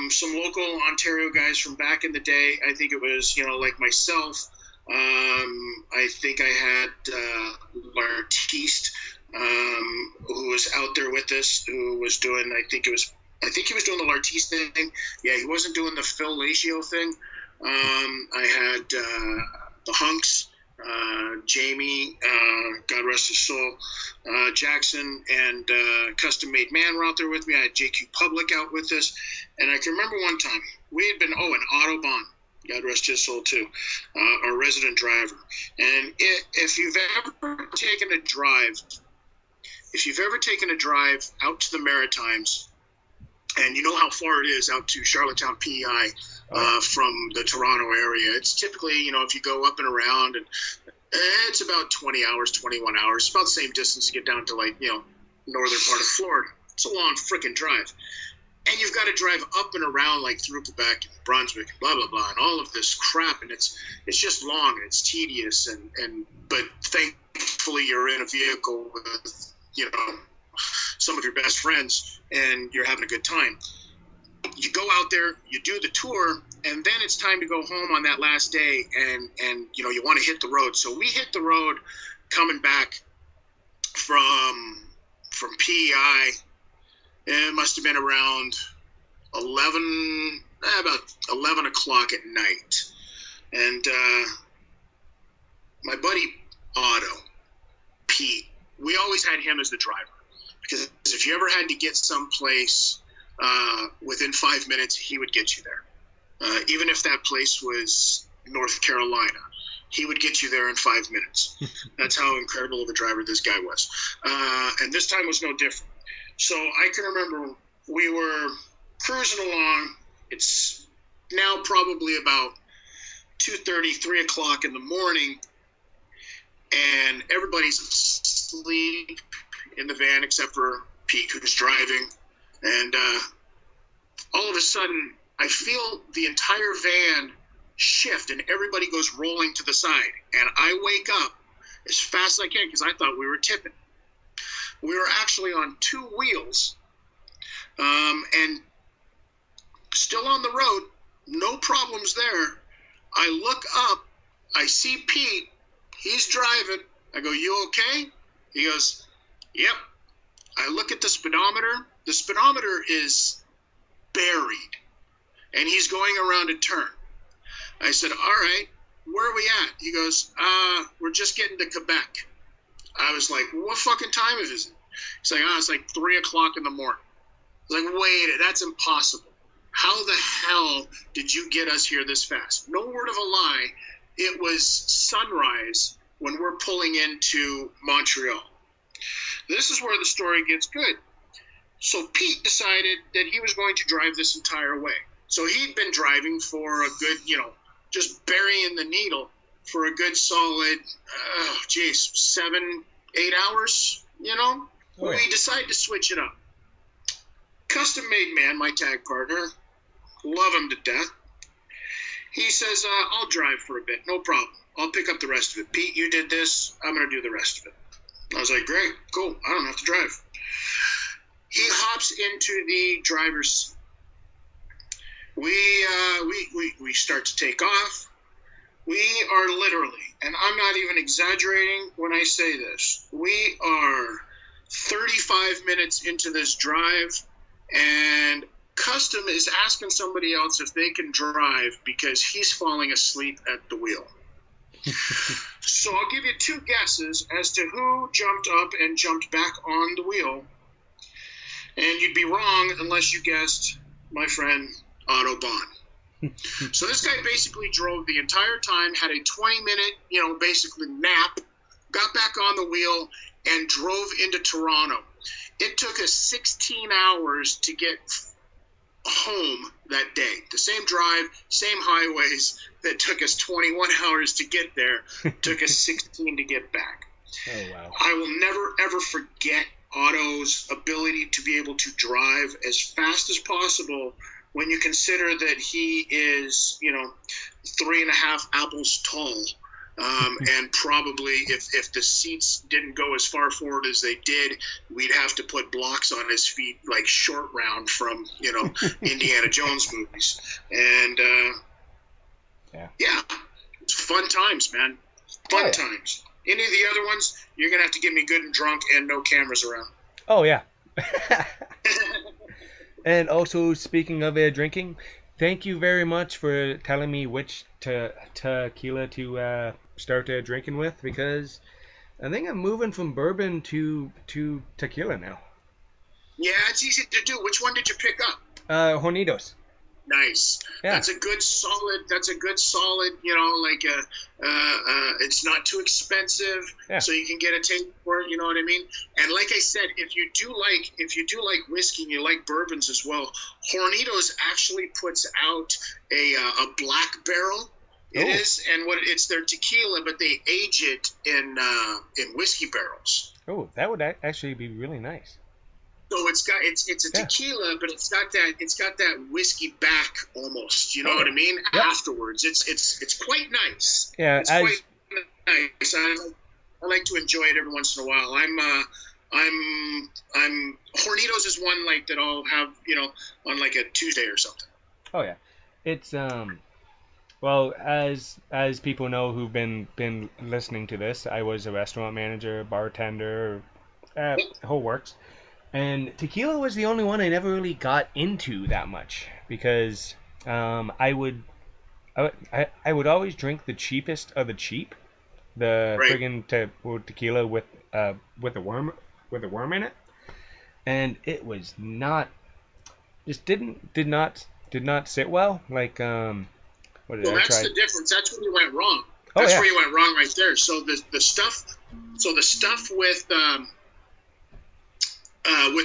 some local Ontario guys from back in the day. I think it was, like myself. I think I had L'artiste, who was out there with us, who was doing, I think he was doing the L'artiste thing. Yeah, he wasn't doing the Phil Lagio thing. I had the Hunks, Jamie, God rest his soul, Jackson, and Custom Made Man were out there with me. I had JQ Public out with us. And I can remember one time we had been, and Otto Bond, God rest his soul too, our resident driver. And if you've ever taken a drive out to the Maritimes, and you know how far it is out to Charlottetown, PEI, from the Toronto area, it's typically, if you go up and around, and it's about 20 hours, 21 hours, about the same distance to get down to northern part of Florida. It's a long freaking drive. And you've got to drive up and around through Quebec and Brunswick and blah, blah, blah, and all of this crap. And it's just long and it's tedious. But thankfully you're in a vehicle with, some of your best friends and you're having a good time. You go out there, you do the tour, and then it's time to go home on that last day. And you want to hit the road. So we hit the road coming back from PEI. It must have been around about 11 o'clock at night. And my buddy Otto, Pete, we always had him as the driver. Because if you ever had to get someplace within 5 minutes, he would get you there. Even if that place was North Carolina, he would get you there in 5 minutes. That's how incredible of a driver this guy was. And this time was no different. So I can remember we were cruising along. It's now probably about 2:30, 3 o'clock in the morning, and everybody's asleep in the van except for Pete, who's driving. And all of a sudden, I feel the entire van shift, and everybody goes rolling to the side. And I wake up as fast as I can because I thought we were tipping. We were actually on two wheels, and still on the road, no problems there. I look up, I see Pete, he's driving. I go, "You okay?" He goes, "Yep." I look at the speedometer. The speedometer is buried, and he's going around a turn. I said, "All right, where are we at?" He goes, "We're just getting to Quebec." I was like, "What fucking time is it?" He's like, "It's like 3 o'clock in the morning." I was like, "Wait, that's impossible. How the hell did you get us here this fast?" No word of a lie. It was sunrise when we're pulling into Montreal. This is where the story gets good. So Pete decided that he was going to drive this entire way. So he'd been driving for a good, just burying the needle for a good solid, 7-8 hours, Oh, yeah. We decided to switch it up. Custom Made Man, my tag partner, love him to death. He says, "I'll drive for a bit, no problem. I'll pick up the rest of it. Pete, you did this, I'm going to do the rest of it." I was like, "Great, cool, I don't have to drive." He hops into the driver's seat. We start to take off. We are literally, and I'm not even exaggerating when I say this, we are 35 minutes into this drive, and Custom is asking somebody else if they can drive because he's falling asleep at the wheel. So I'll give you two guesses as to who jumped up and jumped back on the wheel, and you'd be wrong unless you guessed my friend Otto Bond. So this guy basically drove the entire time, had a 20-minute, basically nap, got back on the wheel, and drove into Toronto. It took us 16 hours to get home that day. The same drive, same highways that took us 21 hours to get there, took us 16 to get back. Oh, wow. I will never, ever forget Otto's ability to be able to drive as fast as possible when you consider that he is, 3.5 apples tall. And probably if the seats didn't go as far forward as they did, we'd have to put blocks on his feet like Short Round from Indiana Jones movies. And yeah, it's fun times, man. Fun times. Any of the other ones, you're gonna have to get me good and drunk and no cameras around. Oh yeah. And also, speaking of drinking, thank you very much for telling me which tequila to start drinking with, because I think I'm moving from bourbon to tequila now. Yeah, it's easy to do. Which one did you pick up? Hornitos. Nice. Yeah. That's a good solid. It's not too expensive, so you can get a taste for it. You know what I mean? And like I said, if you do like whiskey and you like bourbons as well, Hornitos actually puts out a black barrel. It is, and it's their tequila, but they age it in whiskey barrels. Oh, that would actually be really nice. So it's a tequila, but it's got that whiskey back almost. You know what I mean? Yep. Afterwards, it's quite nice. Yeah, it's quite nice. I like to enjoy it every once in a while. I'm Hornitos is one like that I'll have on like a Tuesday or something. Oh yeah, it's well, as people know who've been listening to this, I was a restaurant manager, bartender, whole works. And tequila was the only one I never really got into that much, because I would always drink the cheapest of the cheap, the friggin' tequila with a worm in it, and it was not, just did not sit well. Like what did I try? That's the difference. That's where you went wrong. That's where you went wrong right there. So the stuff with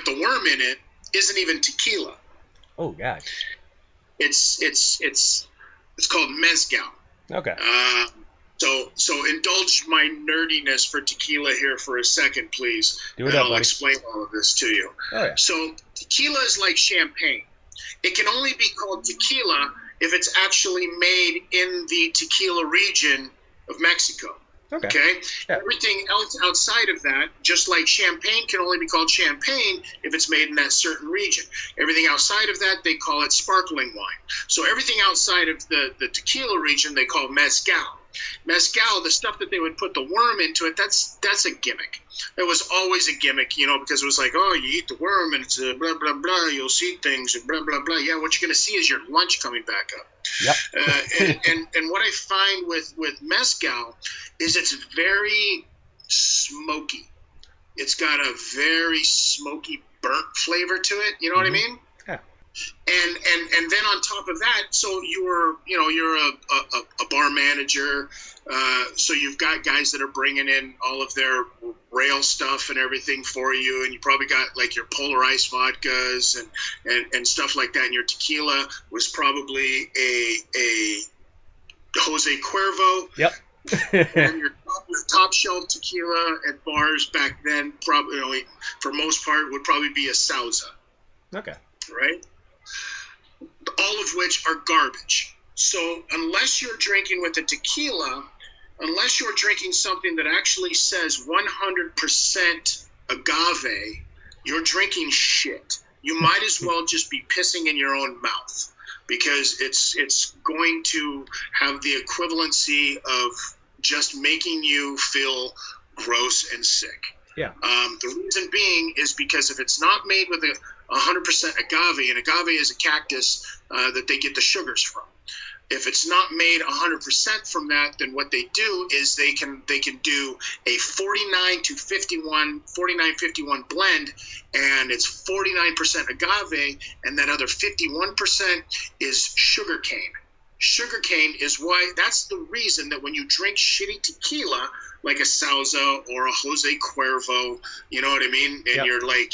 the worm in it isn't even tequila. Oh God. It's called mezcal. Okay. So indulge my nerdiness for tequila here for a second, please. I'll explain all of this to you. Oh, yeah. So tequila is like champagne. It can only be called tequila if it's actually made in the tequila region of Mexico. Okay? Yeah. Everything else outside of that, just like champagne can only be called champagne if it's made in that certain region. Everything outside of that, they call it sparkling wine. So everything outside of the tequila region, they call mezcal. Mezcal, the stuff that they would put the worm into it, that's a gimmick. It was always a gimmick, because it was like, oh, you eat the worm and it's blah, blah, blah, you'll see things and blah, blah, blah. Yeah, what you're going to see is your lunch coming back up. Yep. And what I find with mezcal is it's very smoky. It's got a very smoky, burnt flavor to it. You know what I mean? Yeah. And then on top of that, so you're a bar manager, so you've got guys that are bringing in all of their rail stuff and everything for you, and you probably got like your Polar Ice vodkas and stuff like that, and your tequila was probably a Jose Cuervo. Yep. And your top shelf tequila at bars back then, probably for most part, would probably be a Sauza. Okay. Right? All of which are garbage. So unless you're drinking with a tequila, unless you're drinking something that actually says 100% agave, you're drinking shit. You might as well just be pissing in your own mouth, because it's going to have the equivalency of just making you feel gross and sick. Yeah. The reason being is because if it's not made with 100% agave, and agave is a cactus that they get the sugars from. If it's not made 100% from that, then what they do is they can do a 49-51 blend, and it's 49% agave, and that other 51% is sugarcane. Sugarcane is why, that's the reason that when you drink shitty tequila, like a Sauza or a Jose Cuervo, you know what I mean? And you're like,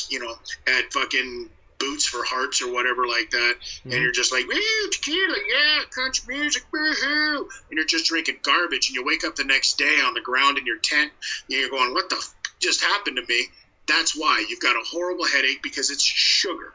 at fucking Boots for Hearts or whatever like that, and you're just like, woo, tequila, yeah, country music, woohoo, and you're just drinking garbage, and you wake up the next day on the ground in your tent, and you're going, what the just happened to me? That's why you've got a horrible headache, because it's sugar.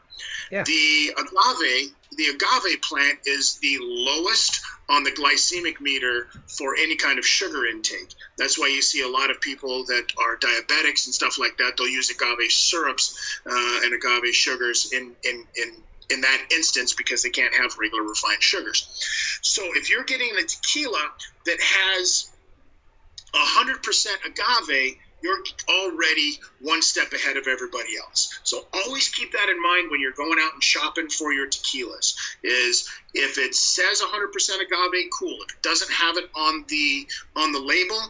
Yeah. The agave plant is the lowest on the glycemic meter for any kind of sugar intake. That's why you see a lot of people that are diabetics and stuff like that. They'll use agave syrups and agave sugars in that instance, because they can't have regular refined sugars. So if you're getting a tequila that has 100% agave, you're already one step ahead of everybody else. So always keep that in mind when you're going out and shopping for your tequilas. Is if it says 100% agave, cool. If it doesn't have it on the label,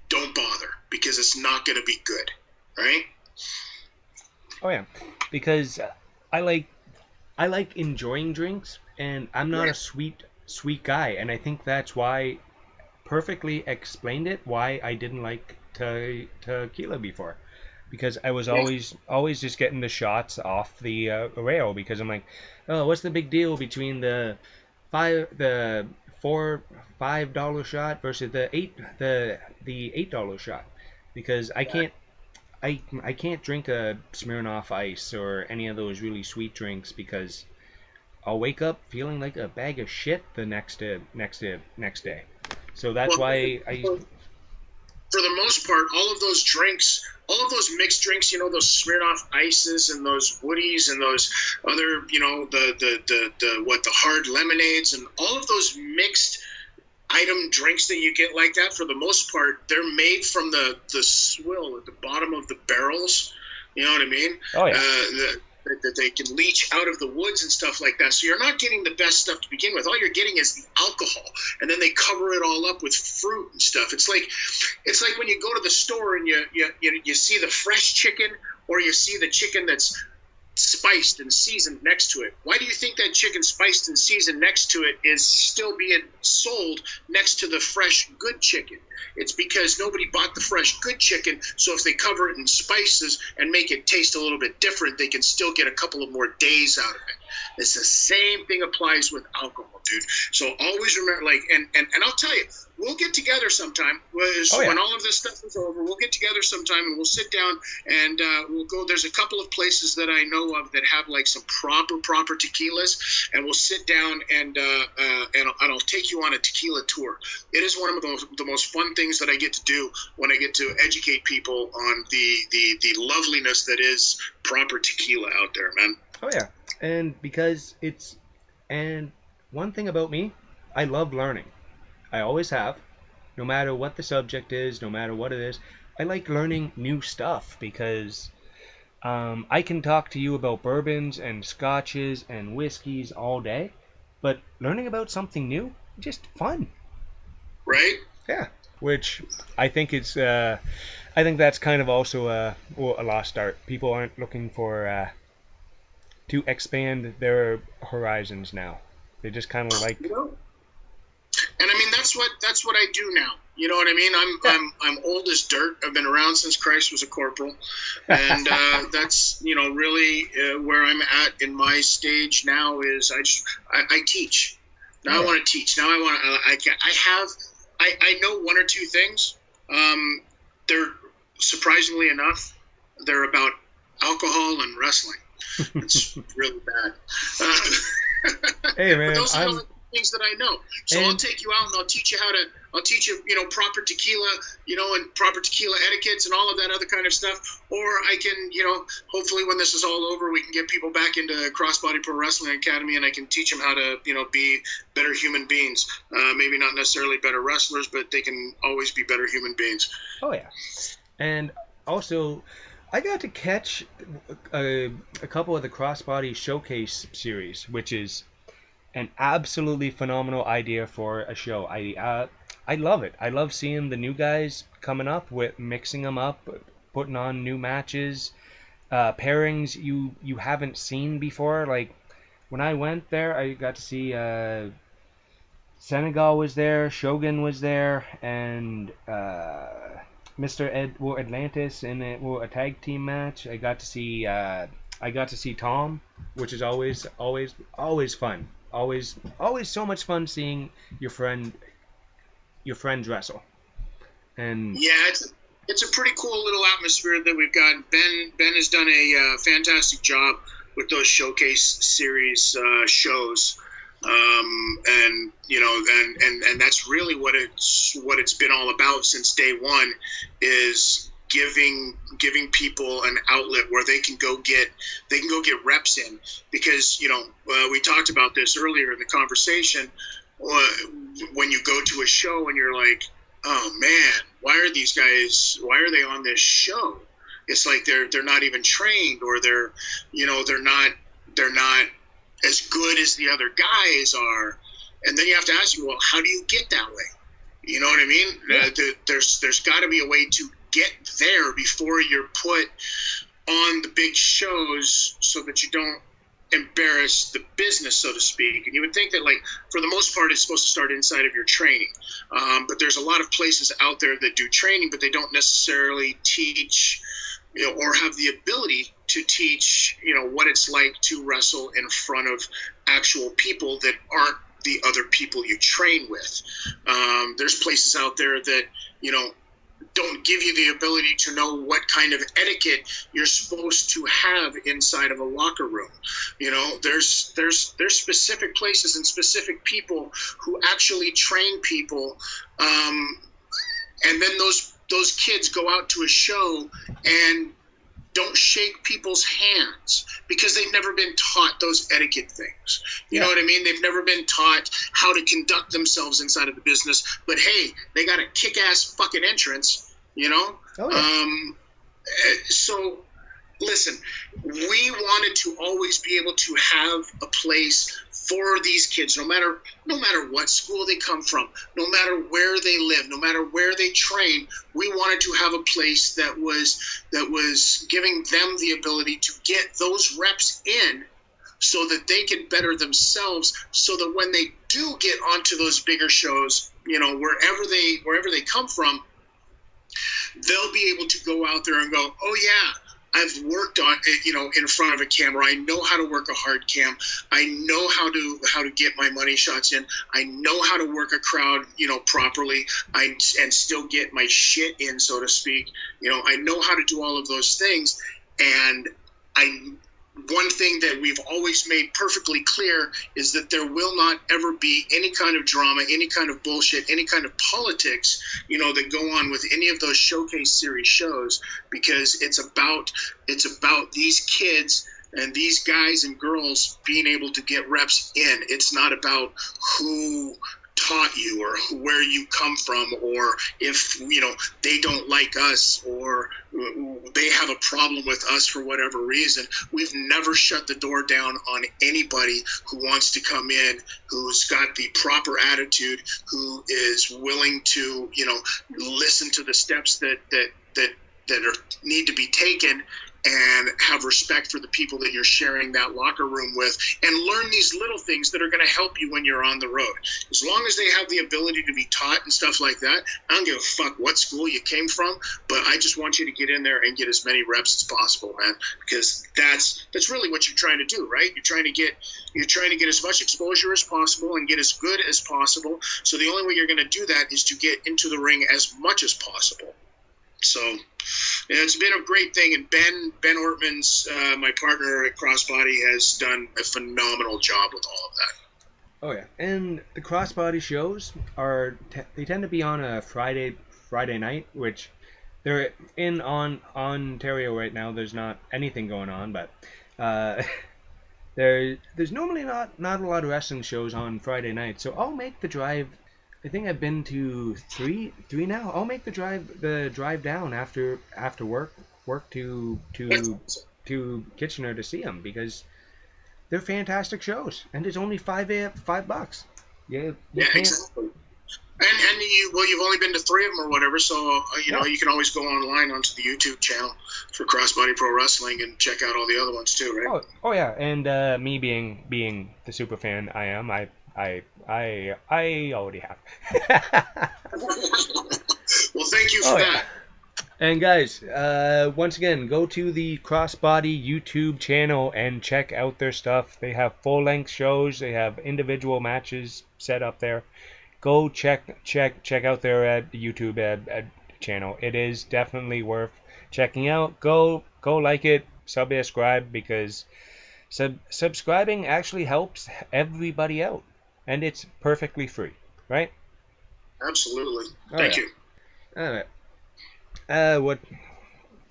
don't bother, because it's not going to be good, right? Oh yeah, because I like enjoying drinks, and I'm not a sweet guy, and I think that's why perfectly explained it why I didn't like tequila before, because I was always just getting the shots off the rail, because I'm like, oh, what's the big deal between the $5 shot versus the $8 shot, because I can't drink a Smirnoff Ice or any of those really sweet drinks, because I'll wake up feeling like a bag of shit the next day. So that's why I. For the most part, all of those drinks, all of those mixed drinks, those Smirnoff Ices and those Woodies and those other, the hard lemonades and all of those mixed item drinks that you get like that, for the most part, they're made from the swill at the bottom of the barrels. You know what I mean? Oh, yeah. That they can leach out of the woods and stuff like that. So you're not getting the best stuff to begin with. All you're getting is the alcohol, and then they cover it all up with fruit and stuff. It's like when you go to the store and you see the fresh chicken, or you see the chicken that's spiced and seasoned next to it. Why do you think that chicken spiced and seasoned next to it is still being sold next to the fresh good chicken? It's because nobody bought the fresh good chicken, so if they cover it in spices and make it taste a little bit different, they can still get a couple of more days out of it. It's the same thing applies with alcohol, dude. So always remember, and I'll tell you, we'll get together sometime. When all of this stuff is over, we'll get together sometime and we'll sit down and we'll go. There's a couple of places that I know of that have like some proper tequilas, and we'll sit down and I'll take you on a tequila tour. It is one of the most fun things that I get to do when I get to educate people on the loveliness that is proper tequila out there, man. Oh yeah. And one thing about me, I love learning. I always have. No matter what the subject is, no matter what it is, I like learning new stuff, because I can talk to you about bourbons and scotches and whiskeys all day, but learning about something new, just fun. Right? Yeah. Which I think I think that's kind of also a lost art. People aren't looking for to expand their horizons now. They just kind of like. And I mean, that's what I do now. You know what I mean? I'm old as dirt. I've been around since Christ was a corporal, and that's really where I'm at in my stage now. Is I teach. Now I want to teach. Now I know one or two things. They're surprisingly enough, they're about alcohol and wrestling. It's really bad. Hey man, but those are the things that I know. So I'll take you out and I'll teach you proper tequila, and proper tequila etiquettes and all of that other kind of stuff. Or I can, hopefully when this is all over, we can get people back into Crossbody Pro Wrestling Academy, and I can teach them how to, be better human beings. Maybe not necessarily better wrestlers, but they can always be better human beings. Oh yeah. And also, I got to catch a couple of the Crossbody Showcase series, which is an absolutely phenomenal idea for a show. I love it. I love seeing the new guys coming up with mixing them up, putting on new matches, pairings you haven't seen before. Like when I went there, I got to see Senegal was there, Shogun was there, and Mr. Atlantis in a tag team match. I got to see Tom, which is always fun. Always so much fun seeing your friends wrestle. And yeah, it's a pretty cool little atmosphere that we've got. Ben has done a fantastic job with those showcase series shows. And you know, and that's really what it's been all about since day one, is giving people an outlet where they can go get reps in, because you know, we talked about this earlier in the conversation, when you go to a show and you're like, oh man, why are they on this show? It's like they're not even trained, or they're not as good as the other guys are. And then you have to ask you, well, how do you get that way? You know what I mean? Yeah. There's got to be a way to get there before you're put on the big shows, so that you don't embarrass the business, so to speak. And you would think that, like, for the most part, it's supposed to start inside of your training. But there's a lot of places out there that do training, but they don't necessarily teach, you know, or have the ability to teach, you know, what it's like to wrestle in front of actual people that aren't the other people you train with. There's places out there that, you know, don't give you the ability to know what kind of etiquette you're supposed to have inside of a locker room. You know, there's specific places and specific people who actually train people, and then those kids go out to a show and don't shake people's hands because they've never been taught those etiquette things. You know what I mean? They've never been taught how to conduct themselves inside of the business. But hey, they got a kick-ass fucking entrance, you know? Oh, yeah. So listen, we wanted to always be able to have a place for these kids, no matter what school they come from, no matter where they live, no matter where they train. We wanted to have a place that was giving them the ability to get those reps in, so that they can better themselves, so that when they do get onto those bigger shows, you know, wherever they come from, they'll be able to go out there and go, oh yeah, I've worked on it, you know, in front of a camera. I know how to work a hard cam. I know how to get my money shots in. I know how to work a crowd, you know, properly. And still get my shit in, so to speak. You know, I know how to do all of those things. And one thing that we've always made perfectly clear is that there will not ever be any kind of drama, any kind of bullshit, any kind of politics, you know, that go on with any of those showcase series shows, because it's about these kids and these guys and girls being able to get reps in. It's not about who taught you or where you come from, or if, you know, they don't like us or they have a problem with us for whatever reason. We've never shut the door down on anybody who wants to come in, who's got the proper attitude, who is willing to, you know, listen to the steps that need to be taken, and have respect for the people that you're sharing that locker room with, and learn these little things that are going to help you when you're on the road. As long as they have the ability to be taught and stuff like that, I don't give a fuck what school you came from, but I just want you to get in there and get as many reps as possible, man, because that's really what you're trying to do, right? You're trying to get as much exposure as possible and get as good as possible. So the only way you're going to do that is to get into the ring as much as possible. So yeah, it's been a great thing, and Ben Ortman's my partner at Crossbody has done a phenomenal job with all of that. Oh yeah, and the Crossbody shows they tend to be on a Friday night, which they're in on Ontario right now. There's not anything going on, but there's normally not a lot of wrestling shows on Friday night, so I'll make the drive. I think I've been to three now. I'll make the drive down after work to Kitchener to see them, because they're fantastic shows, and it's only $5. Yeah, exactly. And you've only been to 3 of them or whatever, so you know, you can always go online onto the YouTube channel for Crossbody Pro Wrestling and check out all the other ones too, right? Oh yeah, and me being the super fan I am, I already have. Well, thank you for that. And guys, once again, go to the Crossbody YouTube channel and check out their stuff. They have full-length shows. They have individual matches set up there. Go check out their YouTube. channel. It is definitely worth checking out. Go like it, subscribe, because subscribing actually helps everybody out, and it's perfectly free, right? Absolutely. Oh, Thank yeah. you. All right.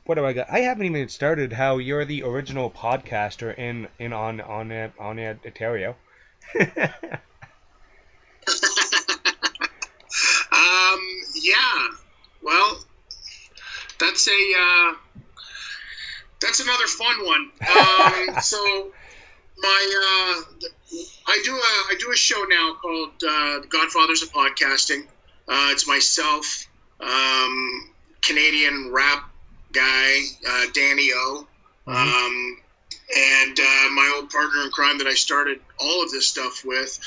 What do I got? I haven't even started how you're the original podcaster in on Ontario. Yeah. Well, that's another fun one. So my I do a show now called Godfathers of Podcasting. It's myself, Canadian rap guy, Danny O, and my old partner in crime that I started all of this stuff with,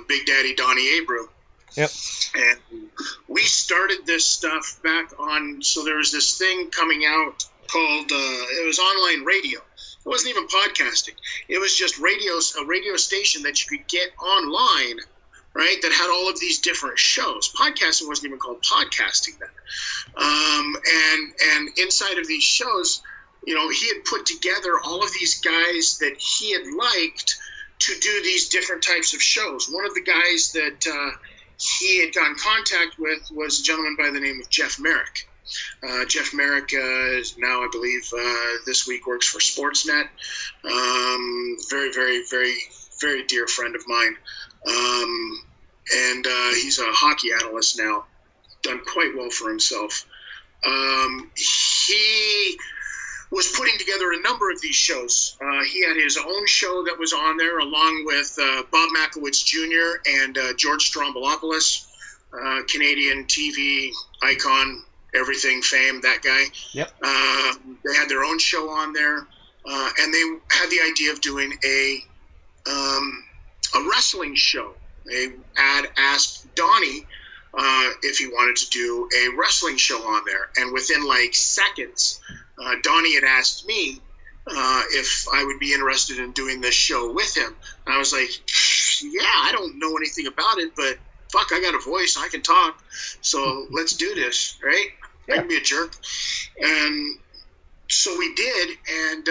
Big Daddy Donnie Abreu. Yep. And we started this stuff back on, so there was this thing coming out called, it was online radio. It wasn't even podcasting. It was just a radio station that you could get online, right, that had all of these different shows. Podcasting wasn't even called podcasting then. And inside of these shows, he had put together all of these guys that he had liked to do these different types of shows. One of the guys that he had got in contact with was a gentleman by the name of Jeff Merrick. Jeff Merrick is now, I believe, this week works for Sportsnet. Very, very, very, very dear friend of mine. And he's a hockey analyst now, done quite well for himself. He was putting together a number of these shows. He had his own show that was on there, along with Bob Makowitz Jr. and George Stroumboulopoulos, Canadian TV icon, everything, fame, that guy. Yep. They had their own show on there, and they had the idea of doing a wrestling show. They had asked Donnie if he wanted to do a wrestling show on there, and within like seconds, Donnie had asked me if I would be interested in doing this show with him. And I was like, yeah, I don't know anything about it, but fuck, I got a voice, I can talk, so let's do this, right? Yeah. I can be a jerk. And so we did, and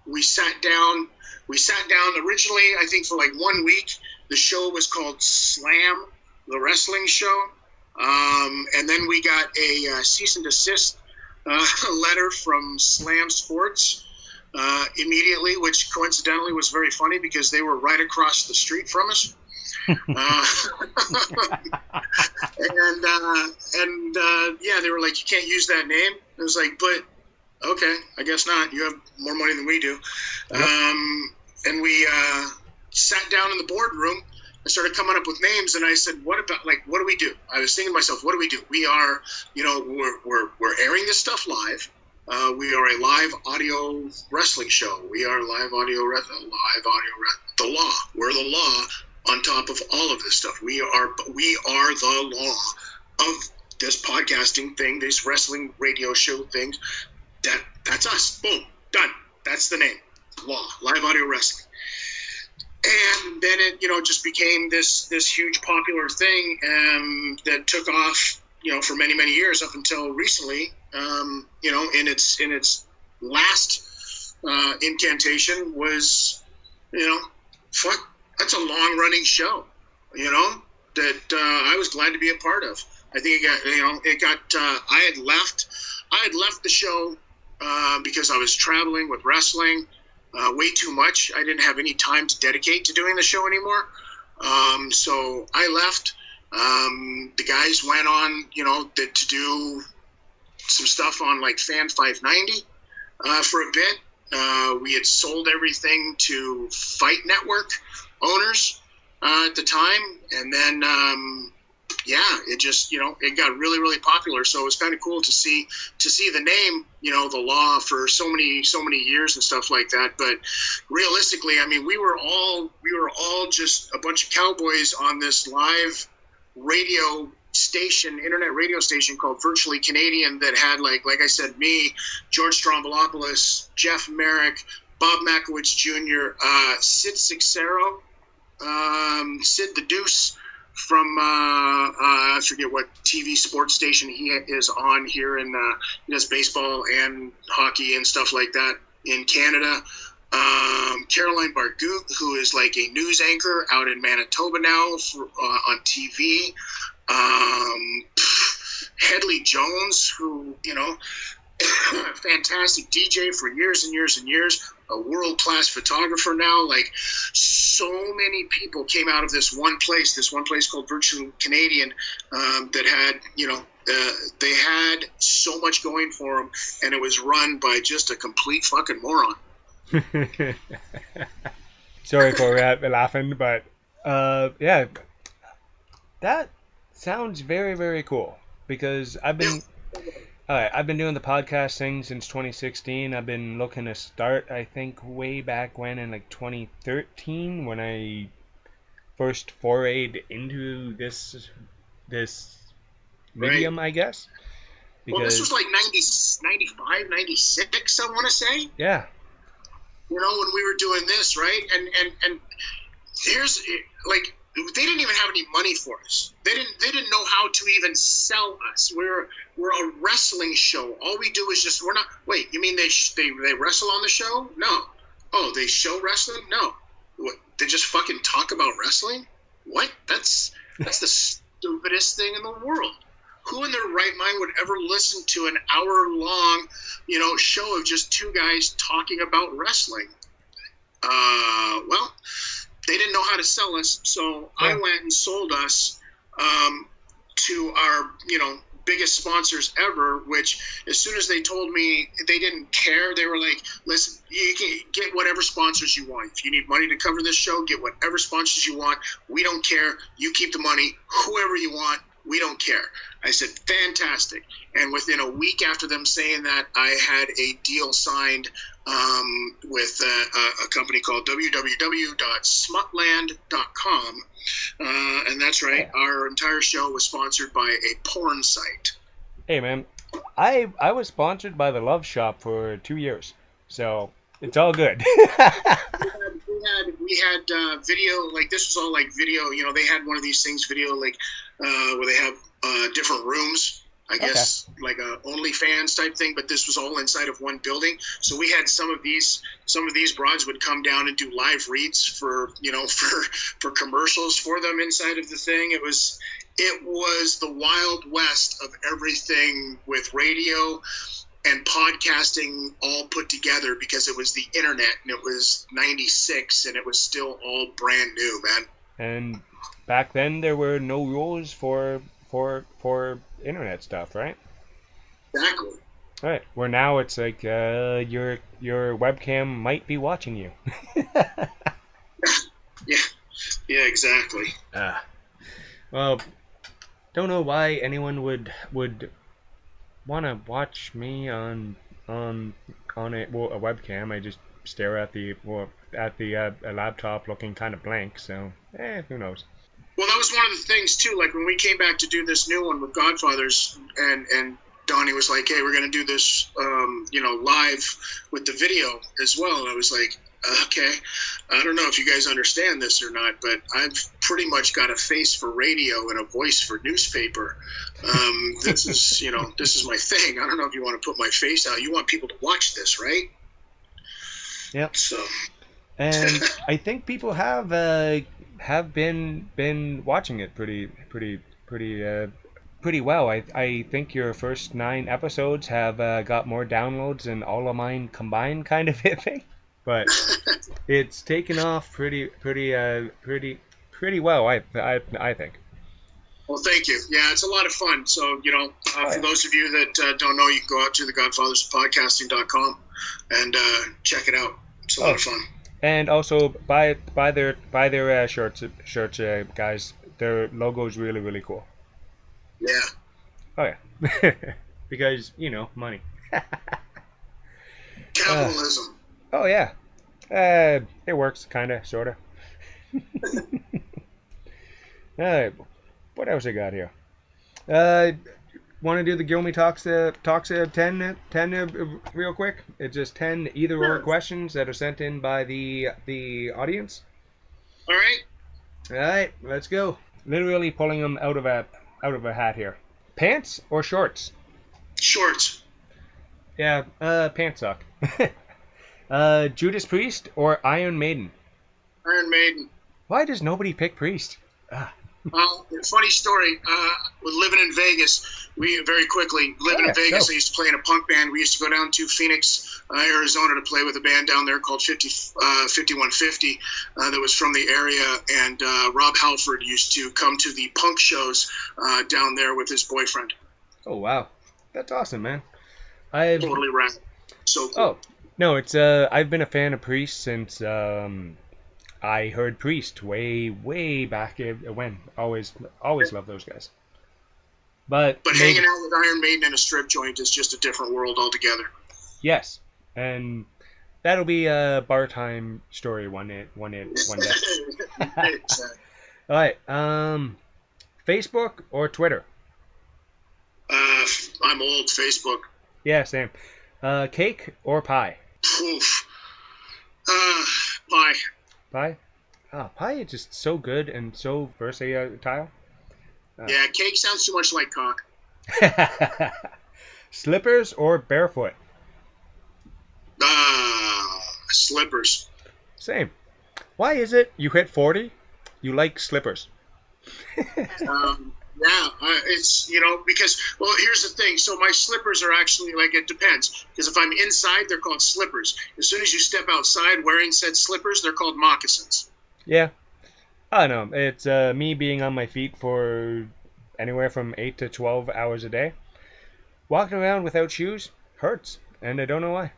we sat down originally, I think for like 1 week. The show was called Slam, the wrestling show. And then we got a cease and desist letter from Slam Sports immediately, which coincidentally was very funny because they were right across the street from us. Yeah, they were like, you can't use that name. I was like, but okay, I guess not. You have more money than we do. Yep. And we sat down in the boardroom and started coming up with names. And I said, what do we do? I was thinking to myself, what do we do? We are, we're airing this stuff live. We are a live audio wrestling show. We are live audio, the law. We're the law on top of all of this stuff. We are the law of this podcasting thing, this wrestling radio show thing. That's us. Boom, done. That's the name. Law, live audio wrestling. And then it, just became this huge popular thing that took off, for many, many years up until recently. In its last incantation was, fuck, that's a long running show, that I was glad to be a part of. I think I had left the show because I was traveling with wrestling way too much. I didn't have any time to dedicate to doing the show anymore. So I left. The guys went on, to do some stuff on like Fan 590 for a bit. We had sold everything to Fight Network owners at the time, and then it just it got really, really popular. So it was kind of cool to see the name, the law, for so many years and stuff like that. But realistically, I mean, we were all just a bunch of cowboys on this live radio station, internet radio station called Virtually Canadian, that had like I said, me, George Stroumboulopoulos, Jeff Merrick, Bob Makowitz Jr., Sid Sixero, Sid the Deuce, from I forget what TV sports station he is on here, and he does baseball and hockey and stuff like that in Canada. Caroline Bargout, who is like a news anchor out in Manitoba now on TV. Headley Jones, who, fantastic DJ for years and years and years, a world-class photographer now. Like, so many people came out of this one place called Virtual Canadian, that had, they had so much going for them, and it was run by just a complete fucking moron. Sorry for laughing, but yeah, that sounds very, very cool, because I've been doing the podcast thing since 2016. I've been looking to start, I think, way back when in like 2013, when I first forayed into this medium, right. I guess. Because, well, this was like 95, 96, I want to say. Yeah. When we were doing this, right? And here's, like, they didn't even have any money for us. They didn't know how to even sell us. We're a wrestling show. All we do is just, we're not. Wait, you mean they wrestle on the show? No. Oh, they show wrestling? No. What, they just fucking talk about wrestling? What? That's the stupidest thing in the world. Who in their right mind would ever listen to an hour-long, show of just two guys talking about wrestling? Well, they didn't know how to sell us, so yeah. I went and sold us to our, biggest sponsors ever, which as soon as they told me they didn't care, they were like, listen, you can get whatever sponsors you want. If you need money to cover this show, get whatever sponsors you want. We don't care. You keep the money. Whoever you want, we don't care. I said, fantastic. And within a week after them saying that, I had a deal signed with a company called www.smutland.com. And that's right. Our entire show was sponsored by a porn site. Hey, man. I was sponsored by the Love Shop for 2 years. So it's all good. we had video, like this was all like video, they had one of these things, video, like where they have different rooms, I guess, like a OnlyFans type thing, but this was all inside of one building. So we had some of these broads would come down and do live reads for commercials for them inside of the thing. It was the Wild West of everything with radio and podcasting all put together, because it was the internet, and it was 96, and it was still all brand new, man. And back then there were no rules for internet stuff, right? Exactly. Right. Where now it's like your webcam might be watching you. Yeah, exactly. Well, don't know why anyone would want to watch me on a webcam. I just stare at the laptop looking kind of blank, so who knows. Well, that was one of the things too, like when we came back to do this new one with Godfathers, and Donnie was like, hey, we're going to do this live with the video as well. And I was like, okay, I don't know if you guys understand this or not, but I've pretty much got a face for radio and a voice for newspaper. This is my thing. I don't know if you want to put my face out. You want people to watch this, right? Yep. So, and I think people have been watching it pretty well. I think your first 9 episodes have got more downloads than all of mine combined, kind of a thing. But it's taken off pretty well, I think. Well, thank you. Yeah, it's a lot of fun. So, for those of you that don't know, you can go out to the Godfathers of Podcasting.com and check it out. It's a lot of fun. And also buy their shirts, guys. Their logo is really, really cool. Yeah. Oh yeah. Because money. Capitalism. Oh yeah. It works, kinda, sorta. What else I got here? Want to do the Gilmy Talks 10 real quick? It's just 10 either-or questions that are sent in by the audience. All right. All right, let's go. literally pulling them out of a hat here. Pants or shorts? Shorts. Yeah, pants suck. Judas Priest or Iron Maiden? Iron Maiden. Why does nobody pick Priest? Funny story. Living in Vegas, in Vegas, I used to play in a punk band. We used to go down to Phoenix, Arizona, to play with a band down there called 5150 that was from the area. And Rob Halford used to come to the punk shows down there with his boyfriend. Oh wow, that's awesome, man. Totally rad. So cool. Oh no, it's I've been a fan of Priest since I heard Priest way back when. Always loved those guys. But hanging out with Iron Maiden in a strip joint is just a different world altogether. Yes, and that'll be a bar time story one day. Exactly. All right, Facebook or Twitter? I'm old. Facebook. Yeah, same. Cake or pie? Oof. Pie. Pie? Oh, pie is just so good and so versatile. Yeah, cake sounds too much like cock. Slippers or barefoot? Slippers. Same. Why is it you hit 40, you like slippers? It's, because, well, here's the thing. So my slippers are actually, it depends. Because if I'm inside, they're called slippers. As soon as you step outside wearing said slippers, they're called moccasins. Yeah. I don't know. It's me being on my feet for anywhere from 8 to 12 hours a day. Walking around without shoes hurts, and I don't know why.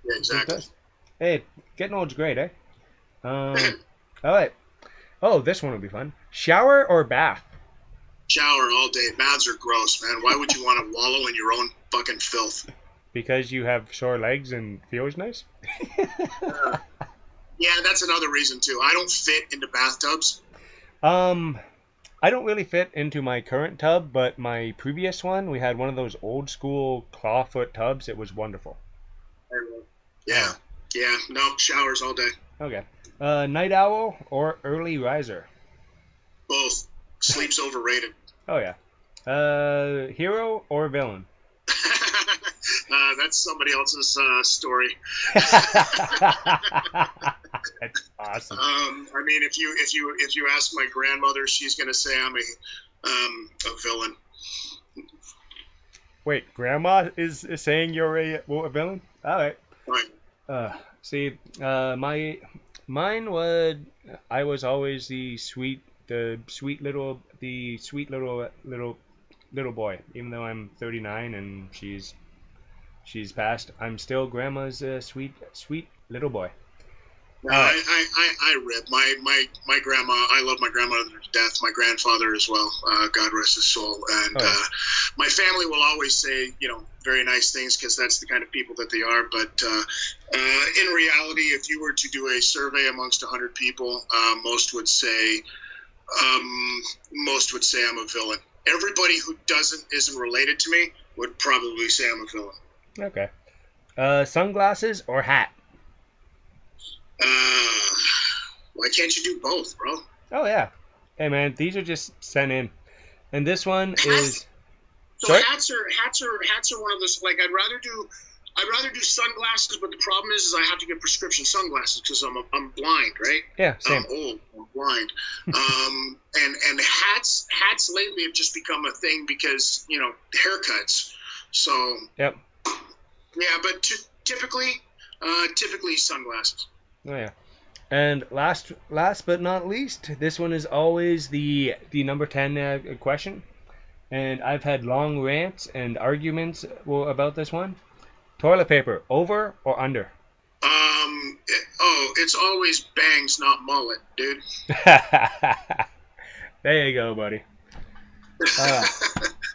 Yeah, exactly. Hey, getting old's great, eh? All right. Oh, this one will be fun. Shower or bath? Shower all day. Baths are gross, man. Why would you want to wallow in your own fucking filth? Because you have sore legs and feels nice? Yeah, that's another reason, too. I don't fit into bathtubs. I don't really fit into my current tub, but my previous one, we had one of those old school clawfoot tubs. It was wonderful. Yeah. Yeah, no, showers all day. Okay. Night owl or early riser? Both. Sleep's overrated. Oh, yeah. Hero or villain? That's somebody else's story. That's awesome. I mean, if you ask my grandmother, she's gonna say I'm a villain. Wait, Grandma is saying you're a villain? All right. Right. Mine would. I was always the sweet little boy. Even though I'm 39 and she's passed, I'm still Grandma's sweet little boy. I rip my grandma. I love my grandmother to death. My grandfather as well. God rest his soul. And my family will always say, very nice things because that's the kind of people that they are. But in reality, if you were to do a survey amongst 100 people, most would say I'm a villain. Everybody who isn't related to me would probably say I'm a villain. Okay. Sunglasses or hat? Why can't you do both, bro? Oh yeah. Hey man, these are just sent in, and this one is. So sorry? hats are one of those. I'd rather do sunglasses, but the problem is I have to get prescription sunglasses because I'm blind, right? Yeah, same. I'm old. I'm blind. And hats lately have just become a thing because haircuts. So. Yep. Yeah, but typically sunglasses. Oh yeah. And last but not least, this one is always the number 10 question, and I've had long rants and arguments about this one. Toilet paper, over or under? It's always bangs, not mullet, dude. There you go, buddy.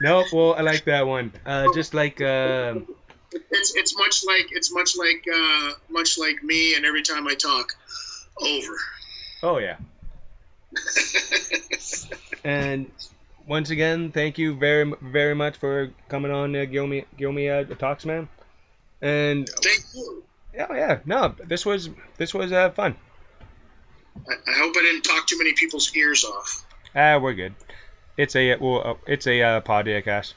Nope. Well, I like that one. Just like. It's much like me, and every time I talk, over. Oh yeah. And once again, thank you very very much for coming on Gilmy Talks, man. And thank you. Yeah. No, this was fun. I hope I didn't talk too many people's ears off. We're good. It's a podcast.